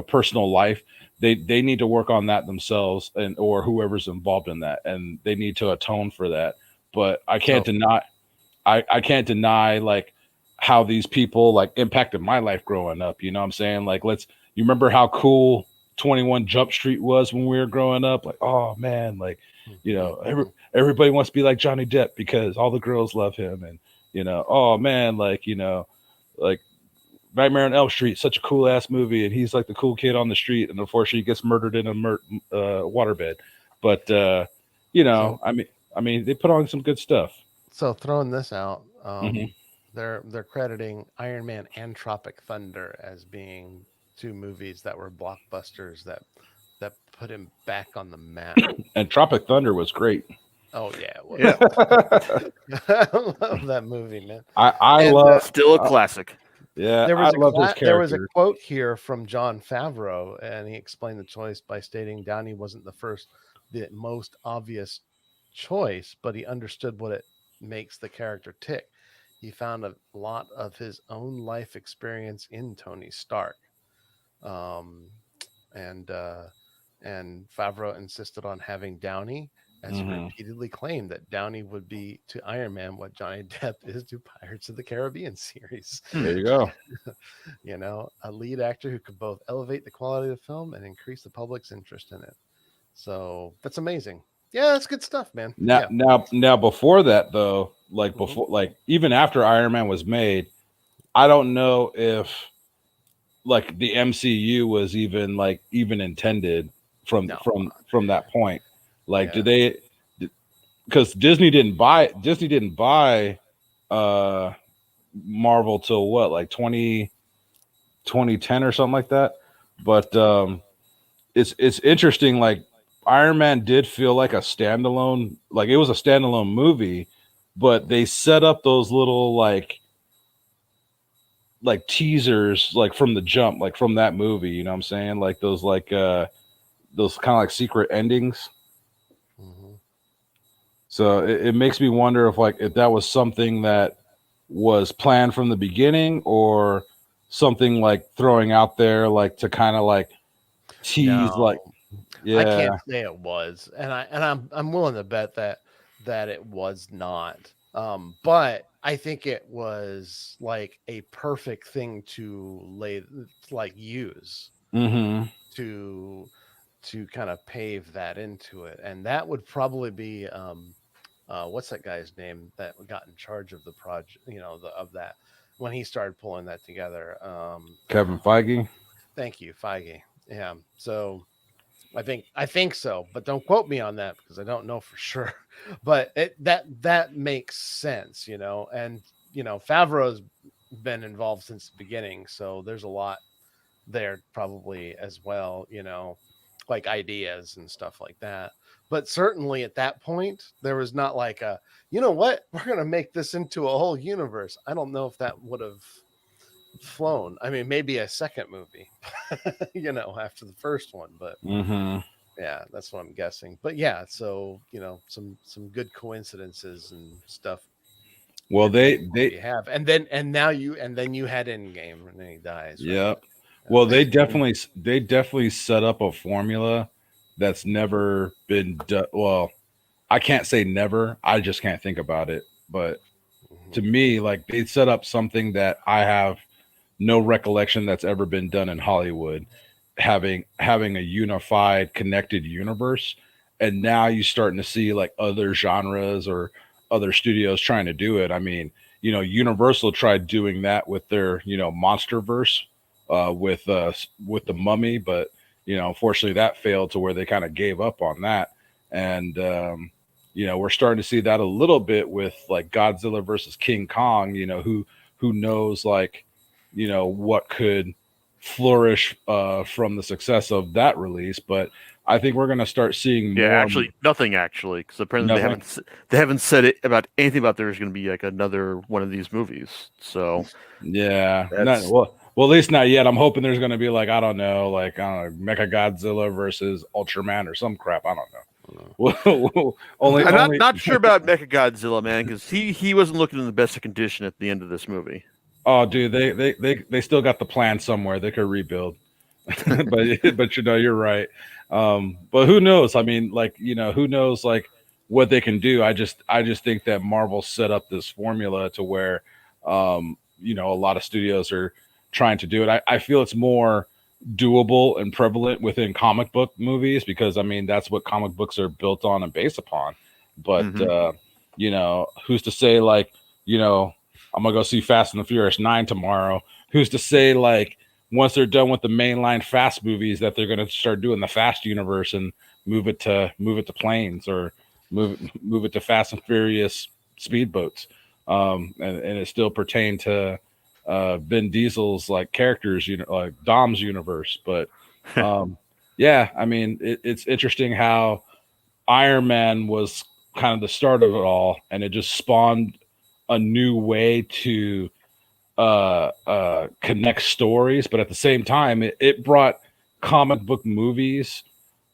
B: personal life, they need to work on that themselves, and or whoever's involved in that, and they need to atone for that. But I can't deny like how these people like impacted my life growing up. You know what I'm saying? Like, you remember how cool 21 Jump Street was when we were growing up? Like, oh man, like, everybody wants to be like Johnny Depp because all the girls love him. And, oh man, like, like Nightmare on Elm Street, such a cool ass movie. And he's like the cool kid on the street. And unfortunately he gets murdered in a waterbed. But, I mean, they put on some good stuff.
A: So throwing this out, they're crediting Iron Man and Tropic Thunder as being two movies that were blockbusters that put him back on the map.
B: And Tropic Thunder was great.
A: Oh yeah, it was.
C: Yeah.
A: I love that movie, man.
B: I love
C: still a classic.
B: Yeah,
A: There
B: I
A: was
B: love his
A: there was a
B: character.
A: quote here from Jon Favreau, and he explained the choice by stating Downey wasn't the most obvious choice, but he understood what it makes the character tick. He found a lot of his own life experience in Tony Stark. Um, and and Favreau insisted on having Downey, as he
B: Mhm.
A: repeatedly claimed that Downey would be to Iron Man what Johnny Depp is to Pirates of the Caribbean series.
B: There you go.
A: You know, a lead actor who could both elevate the quality of the film and increase the public's interest in it. So that's amazing. Yeah, that's good stuff, man.
B: Now,
A: Yeah.
B: now, before that though, like
A: Mhm.
B: before, like even after Iron Man was made, I don't know if like the MCU was even intended
A: No.
B: from that point. Like,
A: Yeah.
B: did they? Because Disney didn't buy uh Marvel till what, like 2010 or something like that. But it's interesting. Like Iron Man did feel like a standalone, like it was a standalone movie, but they set up those little like teasers like from the jump, like from that movie. You know what I'm saying? Like those kind of like secret endings.
A: Mhm.
B: So it makes me wonder if that was something that was planned from the beginning or something like throwing out there like to kind of like tease
A: No,
B: like
A: I
B: yeah.
A: can't say it was, and I'm willing to bet that it was not. But I think it was like a perfect thing to use
B: Mm-hmm.
A: to kind of pave that into it, and that would probably be what's that guy's name that got in charge of the project? You know, of that when he started pulling that together.
B: Kevin Feige.
A: Thank you, Feige. Yeah, so I think so, but don't quote me on that because I don't know for sure. But that makes sense, you know. And you know, Favreau's been involved since the beginning, so there's a lot there probably as well, you know, like ideas and stuff like that. But certainly at that point, there was not like a, you know what, we're gonna make this into a whole universe. I don't know if that would have flown. I mean, maybe a second movie, you know, after the first one, but
B: Mm-hmm.
A: yeah, that's what I'm guessing. But yeah, so you know, some good coincidences and stuff
B: Well,
A: did make what
B: they
A: we have, and then you had Endgame, and then he dies, right?
B: yeah. Well,
A: Uh,
B: they definitely set up a formula that's never been done. Well, I can't say never. I just can't think about it. But to
A: mhm.
B: me, like they set up something that I have no recollection that's ever been done in Hollywood, having a unified, connected universe. And now you're starting to see like other genres or other studios trying to do it. I mean, Universal tried doing that with their, MonsterVerse, with the Mummy, but unfortunately that failed to where they kind of gave up on that. And we're starting to see that a little bit with like Godzilla versus King Kong. Who knows like what could flourish from the success of that release. But I think we're going to start seeing
C: Yeah,
B: more.
C: actually, nothing actually, because apparently
B: Nothing.
C: they haven't said it about anything about there's going to be like another one of these movies. So
B: Yeah, not
C: that's
B: well. At least not yet. I'm hoping there's going to be like I don't know, Mecha Godzilla versus Ultraman or some crap. I don't
A: Mm.
B: know. only,
C: I'm
B: only.
C: not sure about Mechagodzilla, man, because he wasn't looking in the best of condition at the end of this movie.
B: Oh, dude, they still got the plan somewhere. They could rebuild, but you're right. But who knows? I mean, like who knows like what they can do. I just think that Marvel set up this formula to where a lot of studios are trying to do it. I feel it's more doable and prevalent within comic book movies because I mean that's what comic books are built on and based upon. But
C: Mhm.
B: who's to say like I'm gonna go see Fast and the Furious 9 tomorrow. Who's to say like once they're done with the mainline Fast movies that they're gonna start doing the Fast universe and move it to planes or move it to Fast and Furious speedboats, and it still pertain to Vin Diesel's like characters, like Dom's universe. But yeah, I mean it's interesting how Iron Man was kind of the start of it all, and it just spawned a new way to connect stories, but at the same time, it brought comic book movies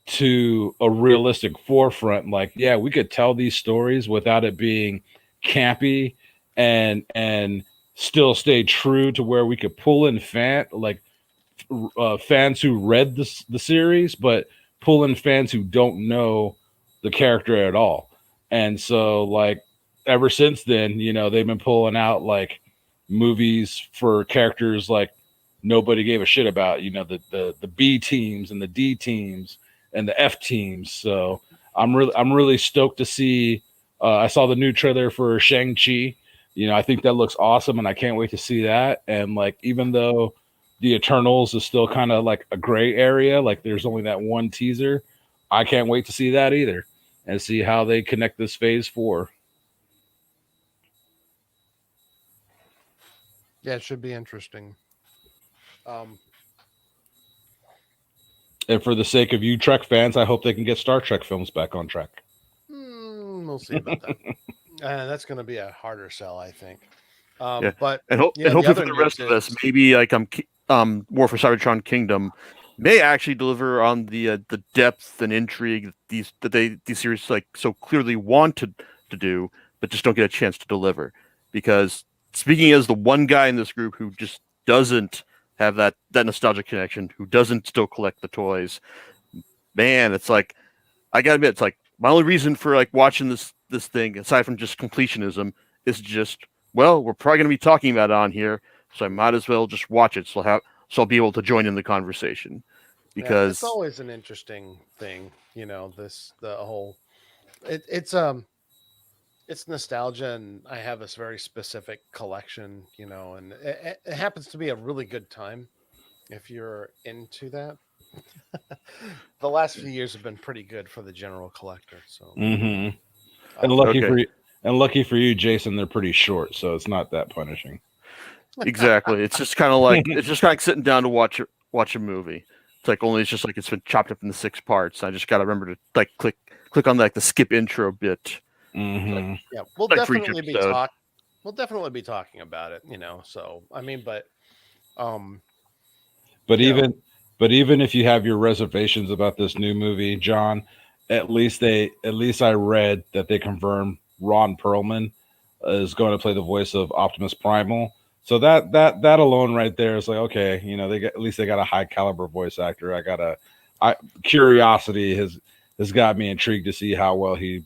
B: to a realistic forefront. Like, yeah, we could tell these stories without it being campy and still stay true to where we could pull in fans who read the series, but pull in fans who don't know the character at all. And so, like, ever since then, they've been pulling out like movies for characters like nobody gave a shit about. The B teams and the D teams and the F teams. So I'm really stoked to see. I saw the new trailer for Shang-Chi. I think that looks awesome, and I can't wait to see that. And like, even though the Eternals is still kind of like a gray area, like there's only that one teaser, I can't wait to see that either and see how they connect this phase 4.
A: Yeah, it should be interesting.
B: And for the sake of you Trek fans, I hope they can get Star Trek films back on track.
A: We'll see about that. That's going to be a harder sell, I think.
C: Yeah.
A: But
C: and hopefully for the rest of us, maybe like War for Cybertron Kingdom may actually deliver on the depth and intrigue these series like so clearly want to do, but just don't get a chance to deliver. Because speaking as the one guy in this group who just doesn't have that nostalgic connection, who doesn't still collect the toys, man, it's like, I gotta admit, it's like my only reason for like watching this thing, aside from just completionism, is just, well, we're probably gonna be talking about it on here, so I might as well just watch it. So I'll be able to join in the conversation. Because
A: it's always an interesting thing, it's nostalgia, and I have this very specific collection, and it happens to be a really good time if you're into that. The last few years have been pretty good for the general collector. So,
B: and lucky for you, Jason, they're pretty short, so it's not that punishing.
C: Exactly, it's just kind of like sitting down to watch a movie. It's like it's just like it's been chopped up into 6 parts. I just got to remember to like click on like the skip intro bit.
B: Mm-hmm.
A: Yeah, we'll
C: like
A: definitely be talking about it. So I mean, but
B: even if you have your reservations about this new movie, John, at least I read that they confirmed Ron Perlman is going to play the voice of Optimus Primal. So that alone right there is like, okay, at least they got a high caliber voice actor. Curiosity has got me intrigued to see how well he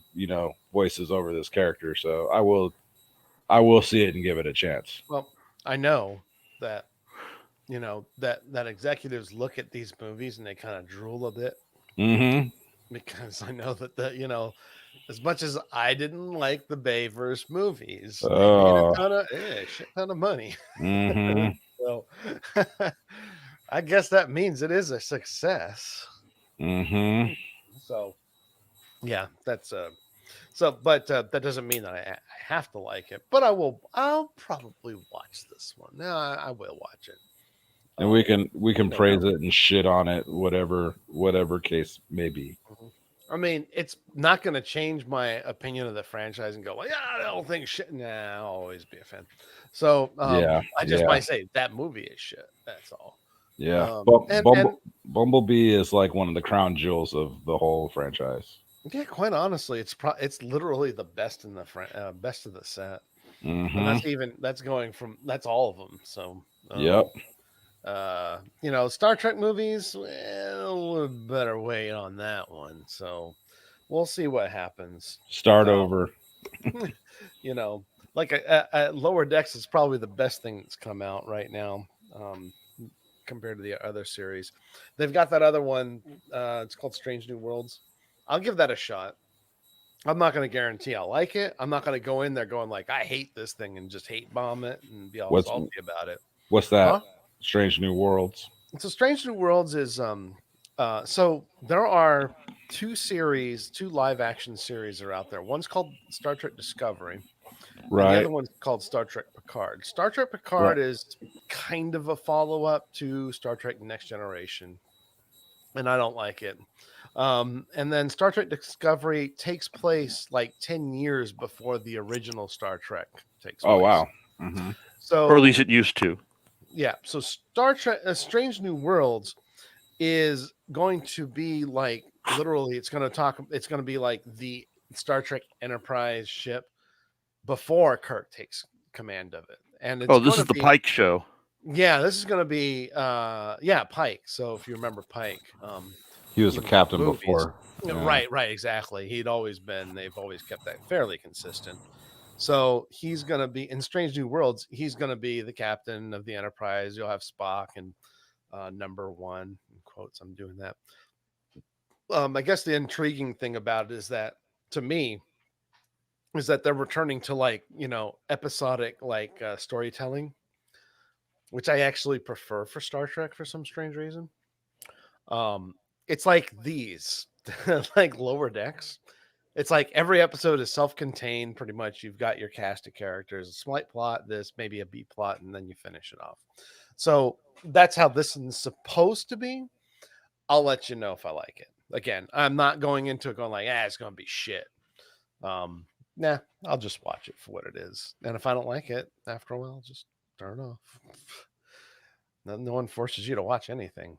B: voices over this character. So I will see it and give it a chance.
A: Well, I know that that executives look at these movies and they kind of drool a bit.
B: Mm-hmm.
A: Because I know that as much as I didn't like the Bayverse movies, they made a shit ton of money.
B: Mm-hmm.
A: So I guess that means it is a success.
B: Mm-hmm.
A: So yeah, that's but that doesn't mean that I have to like it. But I'll probably watch this one. No, I will watch it.
B: And we can praise it and shit on it, whatever case may be.
A: I mean, it's not going to change my opinion of the franchise and go, well, yeah, I don't think shit. Nah, I'll always be a fan. So I just might say that movie is shit. That's all.
B: Yeah. Bumblebee is like one of the crown jewels of the whole franchise.
A: Yeah, quite honestly, it's literally the best in the best of the set.
B: Mm-hmm.
A: And that's all of them. So
B: yep.
A: Star Trek movies, well, better wait on that one. So we'll see what happens.
B: Start over.
A: Like a Lower Decks is probably the best thing that's come out right now, compared to the other series. They've got that other one. It's called Strange New Worlds. I'll give that a shot. I'm not going to guarantee I'll like it. I'm not going to go in there going like, I hate this thing and just hate bomb it and be all salty about it.
B: What's that? Huh? Strange New Worlds.
A: So Strange New Worlds is so there are 2 live action series are out there. One's called Star Trek Discovery.
B: Right.
A: The other one's called Star Trek Picard. Star Trek Picard is kind of a follow-up to Star Trek Next Generation. And I don't like it. And then Star Trek Discovery takes place like 10 years before the original Star Trek takes place.
B: Oh, wow. Mm-hmm.
A: So,
C: or at least it used to.
A: yeah. So Star Trek: Strange New Worlds is going to be like literally. It's going to talk. It's going to be like the Star Trek Enterprise ship before Kirk takes command of it, and it's
C: Oh, this
A: going
C: is
A: to
C: the
A: be.
C: Pike show.
A: Yeah, this is going to be. Yeah, Pike. So if you remember Pike,
B: He was the
A: in the
B: captain
A: movies.
B: before. Yeah.
A: Right, exactly. He'd always been. They've always kept that fairly consistent. So he's going to be in Strange New Worlds. He's going to be the captain of the Enterprise. You'll have Spock and number one in quotes. I'm doing that. I guess the intriguing thing about it is that to me is that they're returning to like episodic like storytelling, which I actually prefer for Star Trek for some strange reason. It's like these like Lower Decks. It's like every episode is self-contained pretty much. You've got your cast of characters, a slight plot, this maybe a B plot, and then you finish it off. So that's how this is supposed to be. I'll let you know if I like it. Again, I'm not going into it going like, it's gonna be shit. Nah, I'll just watch it for what it is. And if I don't like it after a while, I'll just turn it off. No one forces you to watch anything,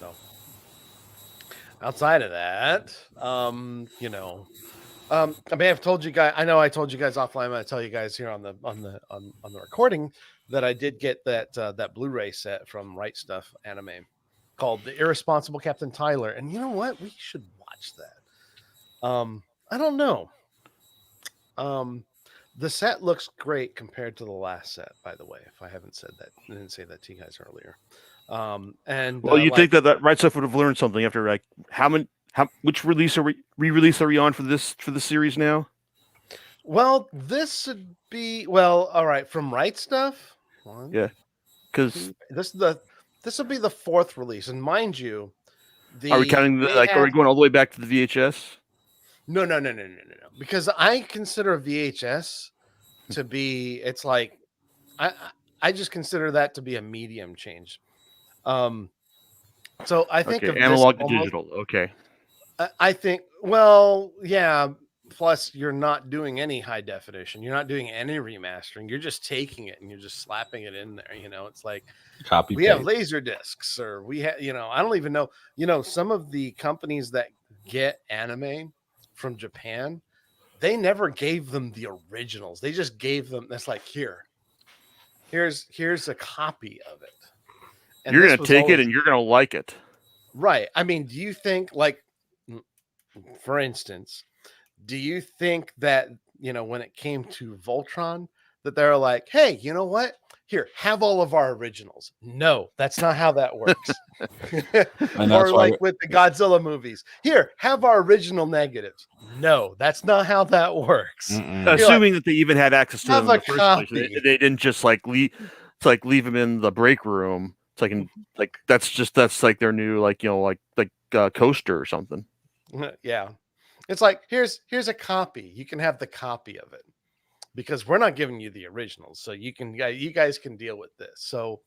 A: So outside of that, I may have told you guys. I know I told you guys offline. I'm going to tell you guys here on the recording that I did get that Blu-ray set from Right Stuff Anime called "The Irresponsible Captain Tyler." And you know what? We should watch that. I don't know. The set looks great compared to the last set. By the way, if I haven't said that, I didn't say that to you guys earlier. And
C: well, you think that Right Stuff would have learned something after like which release are re-release are we on for the series now?
A: Well, this would be all right from Right Stuff.
C: Yeah, because
A: this will be the fourth release, and mind you,
C: are we counting are we going all the way back to the VHS?
A: No. Because I consider VHS to be. It's like I just consider that to be a medium change. So I think of
C: analog to digital. Okay.
A: I think, well, yeah. Plus, you're not doing any high definition. You're not doing any remastering. You're just taking it and you're just slapping it in there. It's like
B: Copy.
A: We have laser discs, or we have, I don't even know. Some of the companies that get anime from Japan, they never gave them the originals. They just gave them. That's like here's a copy of it.
C: And you're gonna take it and you're gonna like it,
A: right? I mean, do you think, like, for instance, do you think that when it came to Voltron, that they're like, hey, you know what? Here, have all of our originals. No, that's not how that works. Or like with the Godzilla movies. Here, have our original negatives. No, that's not how that works.
C: Assuming that they even had access to them in the first place. They didn't just like leave them in the break room. It's that's like their new coaster or something.
A: Yeah. It's like here's a copy. You can have the copy of it. Because we're not giving you the originals, so you guys can deal with this. So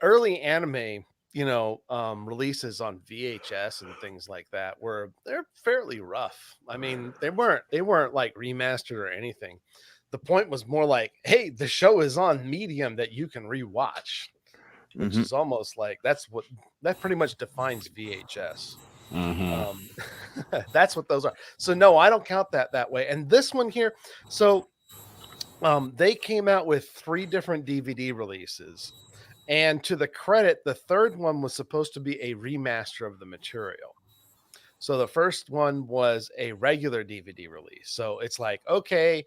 A: early anime, releases on VHS and things like that they're fairly rough. I mean, they weren't like remastered or anything. The point was more like, hey, the show is on medium that you can rewatch, which is almost like that pretty much defines VHS. That's what those are. So no, I don't count that way. And this one here, so they came out with 3 different DVD releases, and to the credit, the third one was supposed to be a remaster of the material. So the first one was a regular DVD release. So it's like, okay,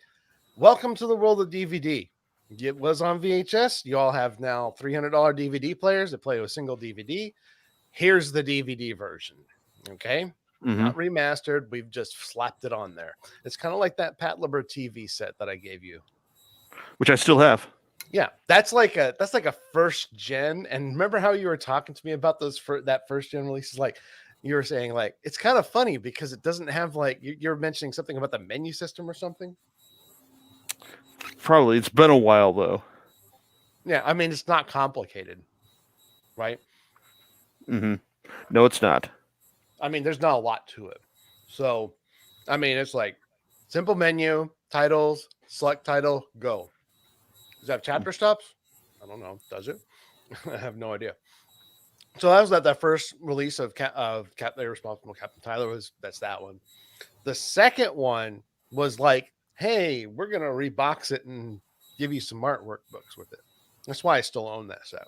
A: welcome to the world of DVD. It was on VHS. You all have now $300 DVD players that play with a single DVD. Here's the DVD version. Okay. Not remastered. We've just slapped it on there. It's kind of like that Pat Libber TV set that I gave you,
C: which I still have.
A: Yeah, that's like a first gen. And remember how you were talking to me about that first gen releases? Like you were saying, like it's kind of funny because it doesn't have like you're mentioning something about the menu system or something.
C: Probably. It's been a while though.
A: Yeah, I mean it's not complicated, right?
C: No, it's not.
A: I mean, there's not a lot to it. So, I mean, it's like simple menu. titles, select title, go. Does it have chapter stops? I don't know. Does it? I have no idea. So that was that first release of Captain Irresponsible Captain Tyler that's that one. The second one was like, hey, we're gonna rebox it and give you some artwork books with it. That's why I still own that set.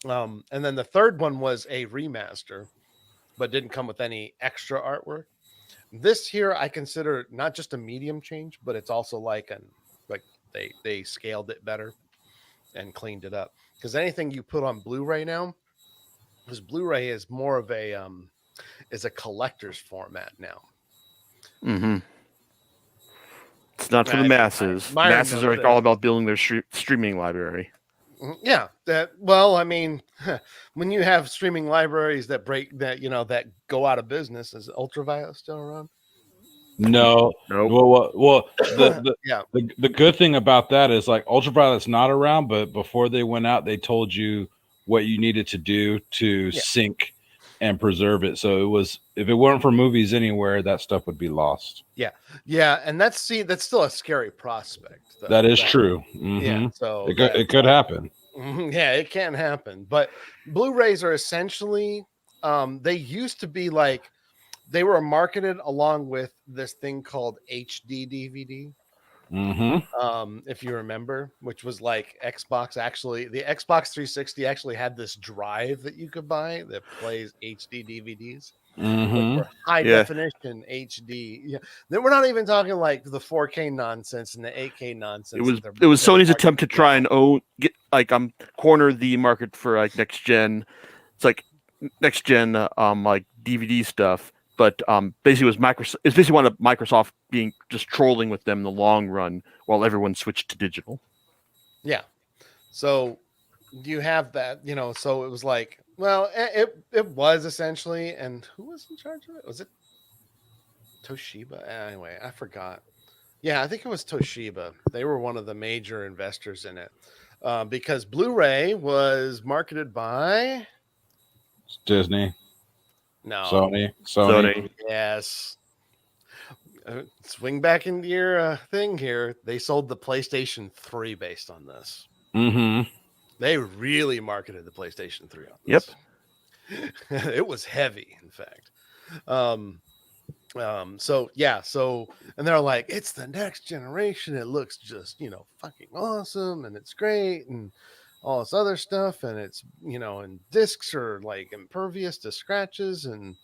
A: And then the third one was a remaster, but didn't come with any extra artwork. This here I consider not just a medium change, but it's also like they scaled it better and cleaned it up. Because anything you put on Blu-ray now, because Blu-ray is more of a collector's format now.
C: Mm-hmm. It's not for
A: I
C: the
A: think
C: masses.
A: Myron
C: Masses
A: knows
C: are
A: that.
C: all about building their streaming library.
A: Yeah, well, I mean, when you have streaming libraries that go out of business, is Ultraviolet still around?
B: No.
C: Nope.
B: Well, the
A: Yeah.
B: the good thing about that is like Ultraviolet's not around, but before they went out, they told you what you needed to do to sync and preserve it. So it was, if it weren't for Movies Anywhere, that stuff would be lost.
A: Yeah, and that's still a scary prospect. Though.
B: That is true. Mhm.
A: Yeah, so
B: It could happen.
A: Yeah, it can happen. But Blu-rays are essentially they used to be like they were marketed along with this thing called HD DVD.
B: Mm-hmm.
A: If you remember, which was like Xbox. Actually, the Xbox 360 actually had this drive that you could buy that plays HD DVDs.
B: Mm-hmm.
A: For high definition HD. Yeah, then we're not even talking like the 4K nonsense and the 8K nonsense.
C: It was Sony's attempt to try and corner the market for like next gen. It's like next gen like DVD stuff. But basically, it was Microsoft. It's basically one of Microsoft being just trolling with them in the long run, while everyone switched to digital.
A: Yeah. So you have that, So it was like, well, it was essentially, and who was in charge of it? Was it Toshiba? Anyway, I forgot. Yeah, I think it was Toshiba. They were one of the major investors in it because Blu-ray was marketed by
B: Disney.
A: No.
B: Sony.
A: Yes. Swing back into your thing here. They sold the PlayStation 3 based on this.
B: Mm-hmm.
A: They really marketed the PlayStation 3 on this. Yep. It was heavy, in fact. So and they're like, it's the next generation. It looks just, fucking awesome and it's great and all this other stuff, and it's and discs are like impervious to scratches, and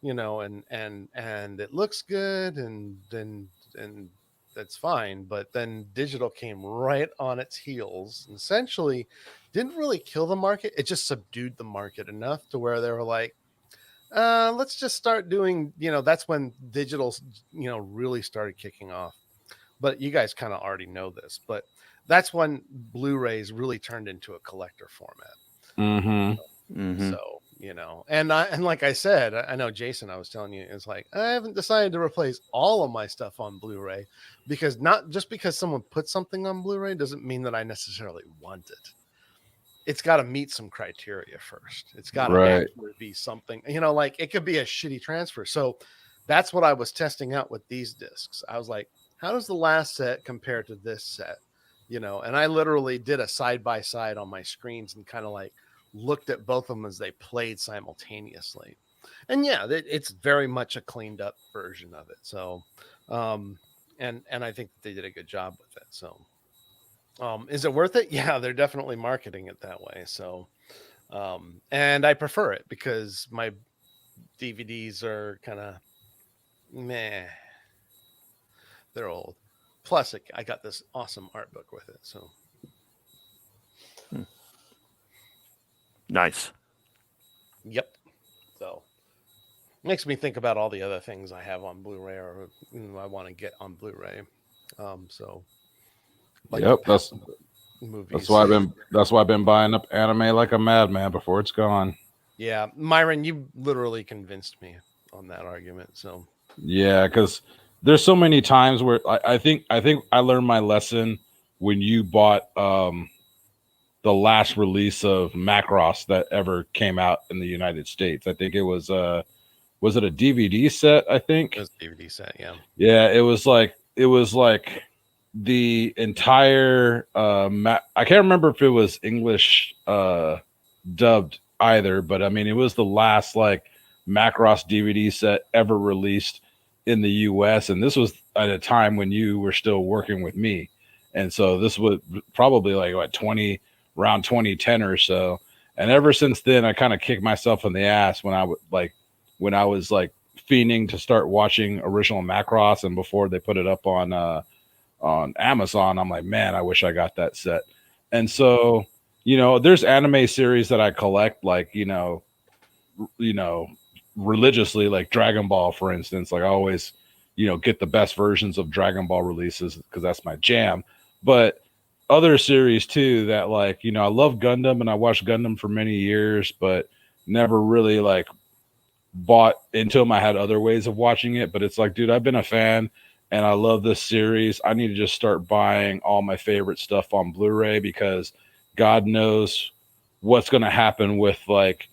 A: and it looks good, and that's fine. But then digital came right on its heels, and essentially didn't really kill the market. It just subdued the market enough to where they were like, let's just start doing, that's when digital really started kicking off. But you guys kind of already know this, but that's when Blu-rays really turned into a collector format.
B: Mm-hmm.
C: Mm-hmm.
A: So, and like I said, I know Jason, I was telling you, it's like, I haven't decided to replace all of my stuff on Blu-ray because not just because someone put something on Blu-ray doesn't mean that I necessarily want it. It's got to meet some criteria first. It's got to actually be something, like it could be a shitty transfer. So that's what I was testing out with these discs. I was like, how does the last set compare to this set? And I literally did a side-by-side on my screens and kind of like looked at both of them as they played simultaneously. And yeah, it's very much a cleaned up version of it. So, and I think they did a good job with it. So, is it worth it? Yeah, they're definitely marketing it that way. So, and I prefer it because my DVDs are kind of meh. They're old. Plus, I got this awesome art book with it. So,
C: nice.
A: Yep. So, makes me think about all the other things I have on Blu-ray or I want to get on Blu-ray. So,
B: like yep, that's why I've been buying up anime like a madman before it's gone.
A: Yeah, Myron, you literally convinced me on that argument. So,
B: yeah, because there's so many times where I think I learned my lesson when you bought the last release of Macross that ever came out in the United States. I think it was it a DVD set? I think
A: it was a DVD set. Yeah.
B: Yeah, it was like it was like the entire I can't remember if it was English dubbed either, but I mean it was the last like Macross DVD set ever released in the US, and this was at a time when you were still working with me. And so this was probably like what 20 around 2010 or so. And ever since then I kind of kicked myself in the ass when I was like fiending to start watching original Macross, and before they put it up on Amazon, I'm like, man, I wish I got that set. And so, there's anime series that I collect, like, religiously, like Dragon Ball, for instance. Like I always, get the best versions of Dragon Ball releases because that's my jam. But other series too that like, I love Gundam and I watched Gundam for many years, but never really like bought into them. I had other ways of watching it, but it's like, dude, I've been a fan and I love this series. I need to just start buying all my favorite stuff on Blu-ray, because God knows what's going to happen with like,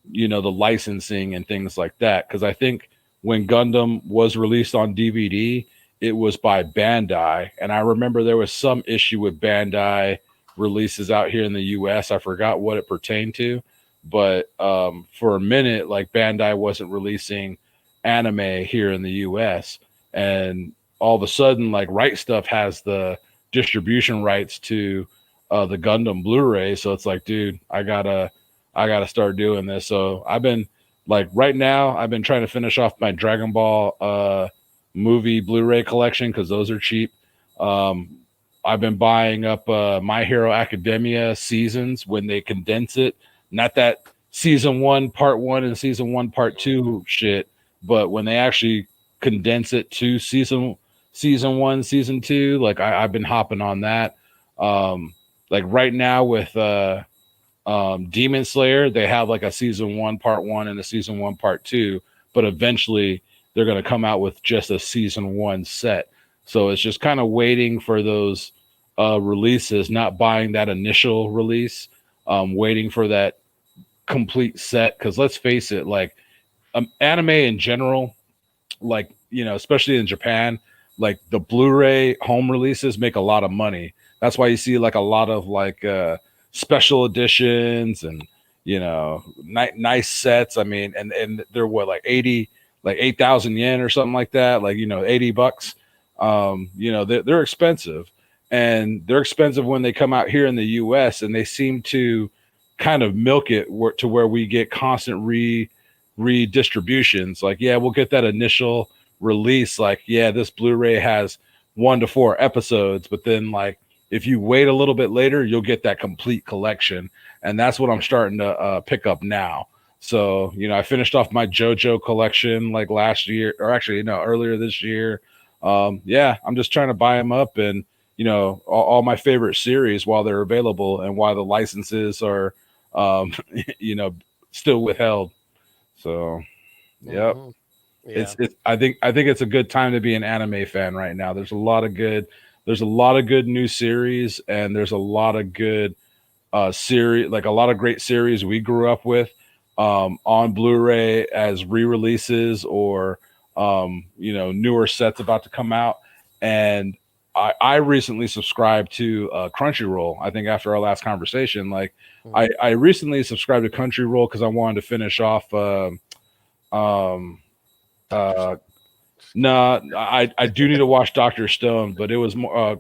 B: the licensing and things like that. Because I think when Gundam was released on DVD, it was by Bandai, and I remember there was some issue with Bandai releases out here in the US. I forgot what it pertained to, but for a minute, like Bandai wasn't releasing anime here in the US, and all of a sudden, like Right Stuff has the distribution rights to the Gundam Blu-ray. So it's like, dude, I gotta start doing this. So I've been like, right now, I've been trying to finish off my Dragon Ball movie Blu-ray collection because those are cheap. I've been buying up My Hero Academia seasons when they condense it. Not that season 1, part 1 and season 1, part 2 shit, but when they actually condense it to season 1, season 2, like I've been hopping on that. Like right now with Demon Slayer, they have like a season 1, part 1 and a season 1, part 2, but eventually they're going to come out with just a season 1 set. So it's just kind of waiting for those releases, not buying that initial release, waiting for that complete set. Because let's face it, like anime in general, like, especially in Japan, like the Blu-ray home releases make a lot of money. That's why you see like a lot of like special editions and, nice sets. I mean, and they're what, like 8,000 yen or something like that, like, $80. They're expensive, and they're expensive when they come out here in the US, and they seem to kind of milk it to where we get constant redistributions. Like, yeah, we'll get that initial release. Like, yeah, this Blu-ray has 1 to 4 episodes, but then like, if you wait a little bit later, you'll get that complete collection. And that's what I'm starting to pick up now. So, I finished off my JoJo collection like last year, or actually, earlier this year. Yeah, I'm just trying to buy them up, and, all my favorite series while they're available and while the licenses are, still withheld. So, yep.
A: Mhm. Yeah.
B: I think it's a good time to be an anime fan right now. There's a lot of good new series, and there's a lot of good series, like a lot of great series we grew up with on Blu-ray as re-releases, or newer sets about to come out. And I recently subscribed to Crunchyroll. I think after our last conversation, like I recently subscribed to Crunchyroll because I wanted to finish off no, I do need to watch Dr. Stone, but it was more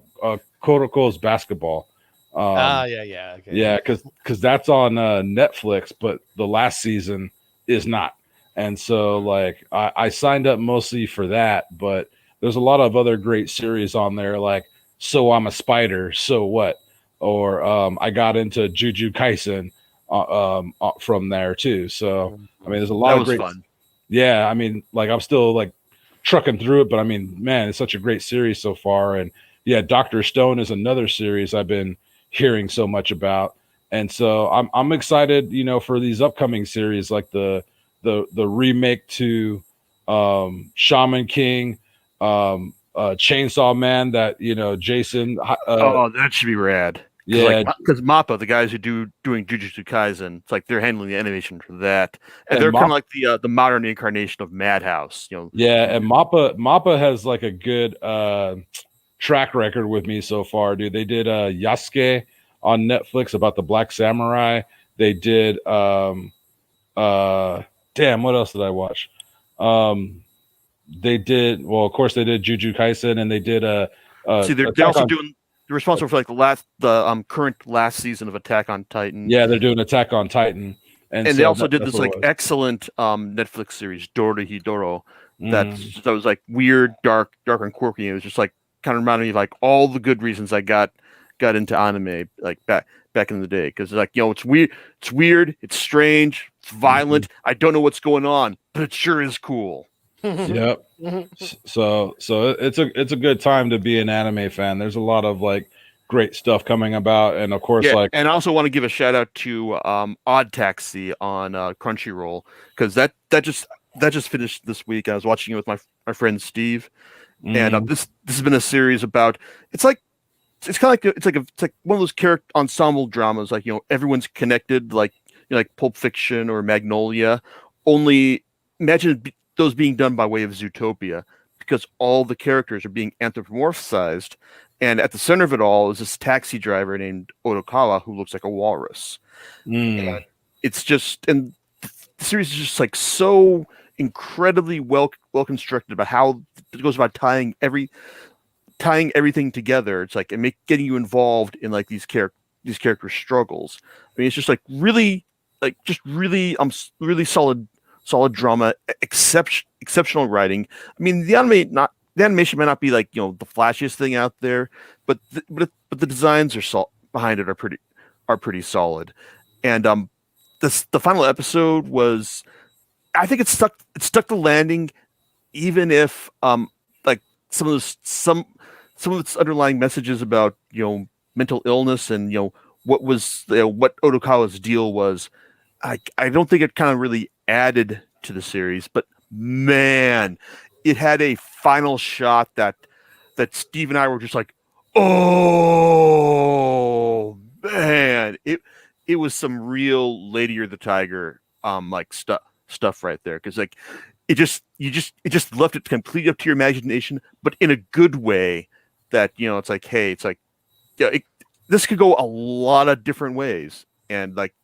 B: Kuroko's Basketball.
A: Yeah. Okay.
B: Yeah, because that's on Netflix, but the last season is not. And so like I signed up mostly for that, but there's a lot of other great series on there, like So I'm a Spider, So What? Or I got into Jujutsu Kaisen from there too. So I mean, there's a lot
C: That
B: of
C: was
B: great.
C: fun.
B: Yeah, I mean, like I'm still like trucking through it, but I mean, man, it's such a great series so far. And yeah, Dr. Stone is another series I've been hearing so much about. And so I'm excited, for these upcoming series, like the remake to Shaman King, Chainsaw Man, that Jason
C: Oh, that should be rad.
B: Yeah,
C: because Mappa, the guys who doing Jujutsu Kaisen, it's like they're handling the animation for that, and
B: And
C: they're kind of like the modern incarnation of Madhouse.
B: yeah, and Mappa has like a good track record with me so far, dude. They did Yasuke on Netflix about the Black Samurai. They did damn, what else did I watch? They did, well, of course they did Jujutsu Kaisen, and they did
C: See, they're
B: Attack
C: also
B: on-
C: doing. They're responsible for like the current last season of Attack on Titan.
B: yeah, they're doing Attack on Titan,
C: and
B: so
C: they also did
B: that's
C: this
B: what it
C: like
B: was.
C: excellent Netflix series Dora Hidoro
B: Mhm.
C: that was like weird, dark and quirky. It was just like kind of reminded me of like all the good reasons I got into anime like back in the day, because like it's weird, it's strange, it's violent. I don't know what's going on, but it sure is cool.
B: Yep. So it's a good time to be an anime fan. There's a lot of like great stuff coming about, and of course,
C: Yeah,
B: like
C: and I also want to give a shout out to Odd Taxi on Crunchyroll, because that just finished this week. I was watching it with my friend Steve, and
B: mhm.
C: this has been a series about it's kind of like it's like one of those character ensemble dramas, like everyone's connected, like like Pulp Fiction or Magnolia. Only imagine those being done by way of Zootopia, because all the characters are being anthropomorphized, and at the center of it all is this taxi driver named Otokawa who looks like a walrus.
B: Mm.
C: And it's just, and the series is just like so incredibly well constructed about how it goes about tying everything together. It's like, and getting you involved in like these character struggles. I mean, it's just like really really solid drama, exceptional writing. I mean, the animation may not be like the flashiest thing out there, but the designs behind it are pretty solid. And the final episode was, I think it stuck the landing, even if like some of its underlying messages about mental illness and what was what Otokawa's deal was. I don't think it kind of really added to the series, but man, it had a final shot that Steve and I were just like, oh man, it was some real Lady or the Tiger like stuff right there, because like it just left it completely up to your imagination, but in a good way. That it's like, hey, it's like, yeah, this could go a lot of different ways, and like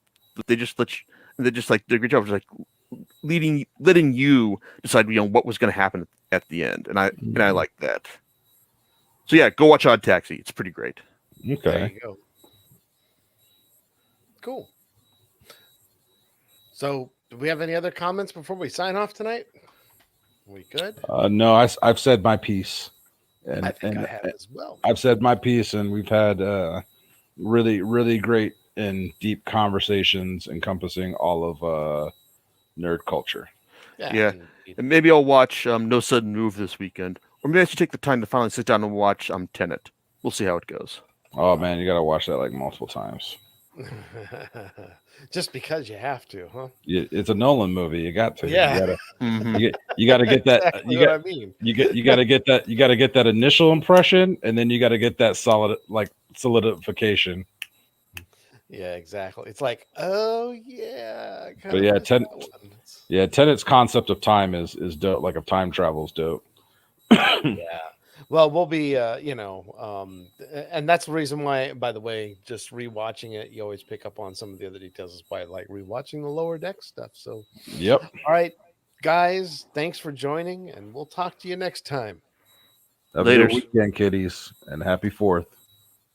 C: they just let you, they just like did a great job of just like letting you decide what was going to happen at the end, and I like that. So yeah, go watch Odd Taxi. It's pretty great.
A: There
B: Okay.
A: you go. Cool. So, do we have any other comments before we sign off tonight? We good?
B: No, I've said my piece, and
A: I think I have as well.
B: I've said my piece, and we've had really, really great and deep conversations encompassing all of nerd culture.
C: Yeah. And maybe I'll watch No Sudden Move this weekend, or maybe I should take the time to finally sit down and watch Tenet. We'll see how it goes.
B: Oh man, you gotta watch that like multiple times.
A: Just because you have to, huh?
B: It's a Nolan movie. You got to.
A: Yeah.
B: You gotta get that.
A: Exactly
B: You
A: what
B: got.
A: I mean.
B: You gotta get that. You gotta get that initial impression, and then you gotta get that solidification.
A: Yeah, exactly. It's like, oh yeah. I
B: But yeah,
A: kinda missed that one.
B: Tenet's concept of time is dope. Like of time travel is dope.
A: Yeah. Well, we'll be, and that's the reason why, by the way, just rewatching it, you always pick up on some of the other details. Is why I like rewatching the Lower Deck stuff. So,
B: Yep.
A: all right, guys, thanks for joining, and we'll talk to you next time.
B: Have a good
C: Laters.
B: weekend, kiddies, and happy 4th.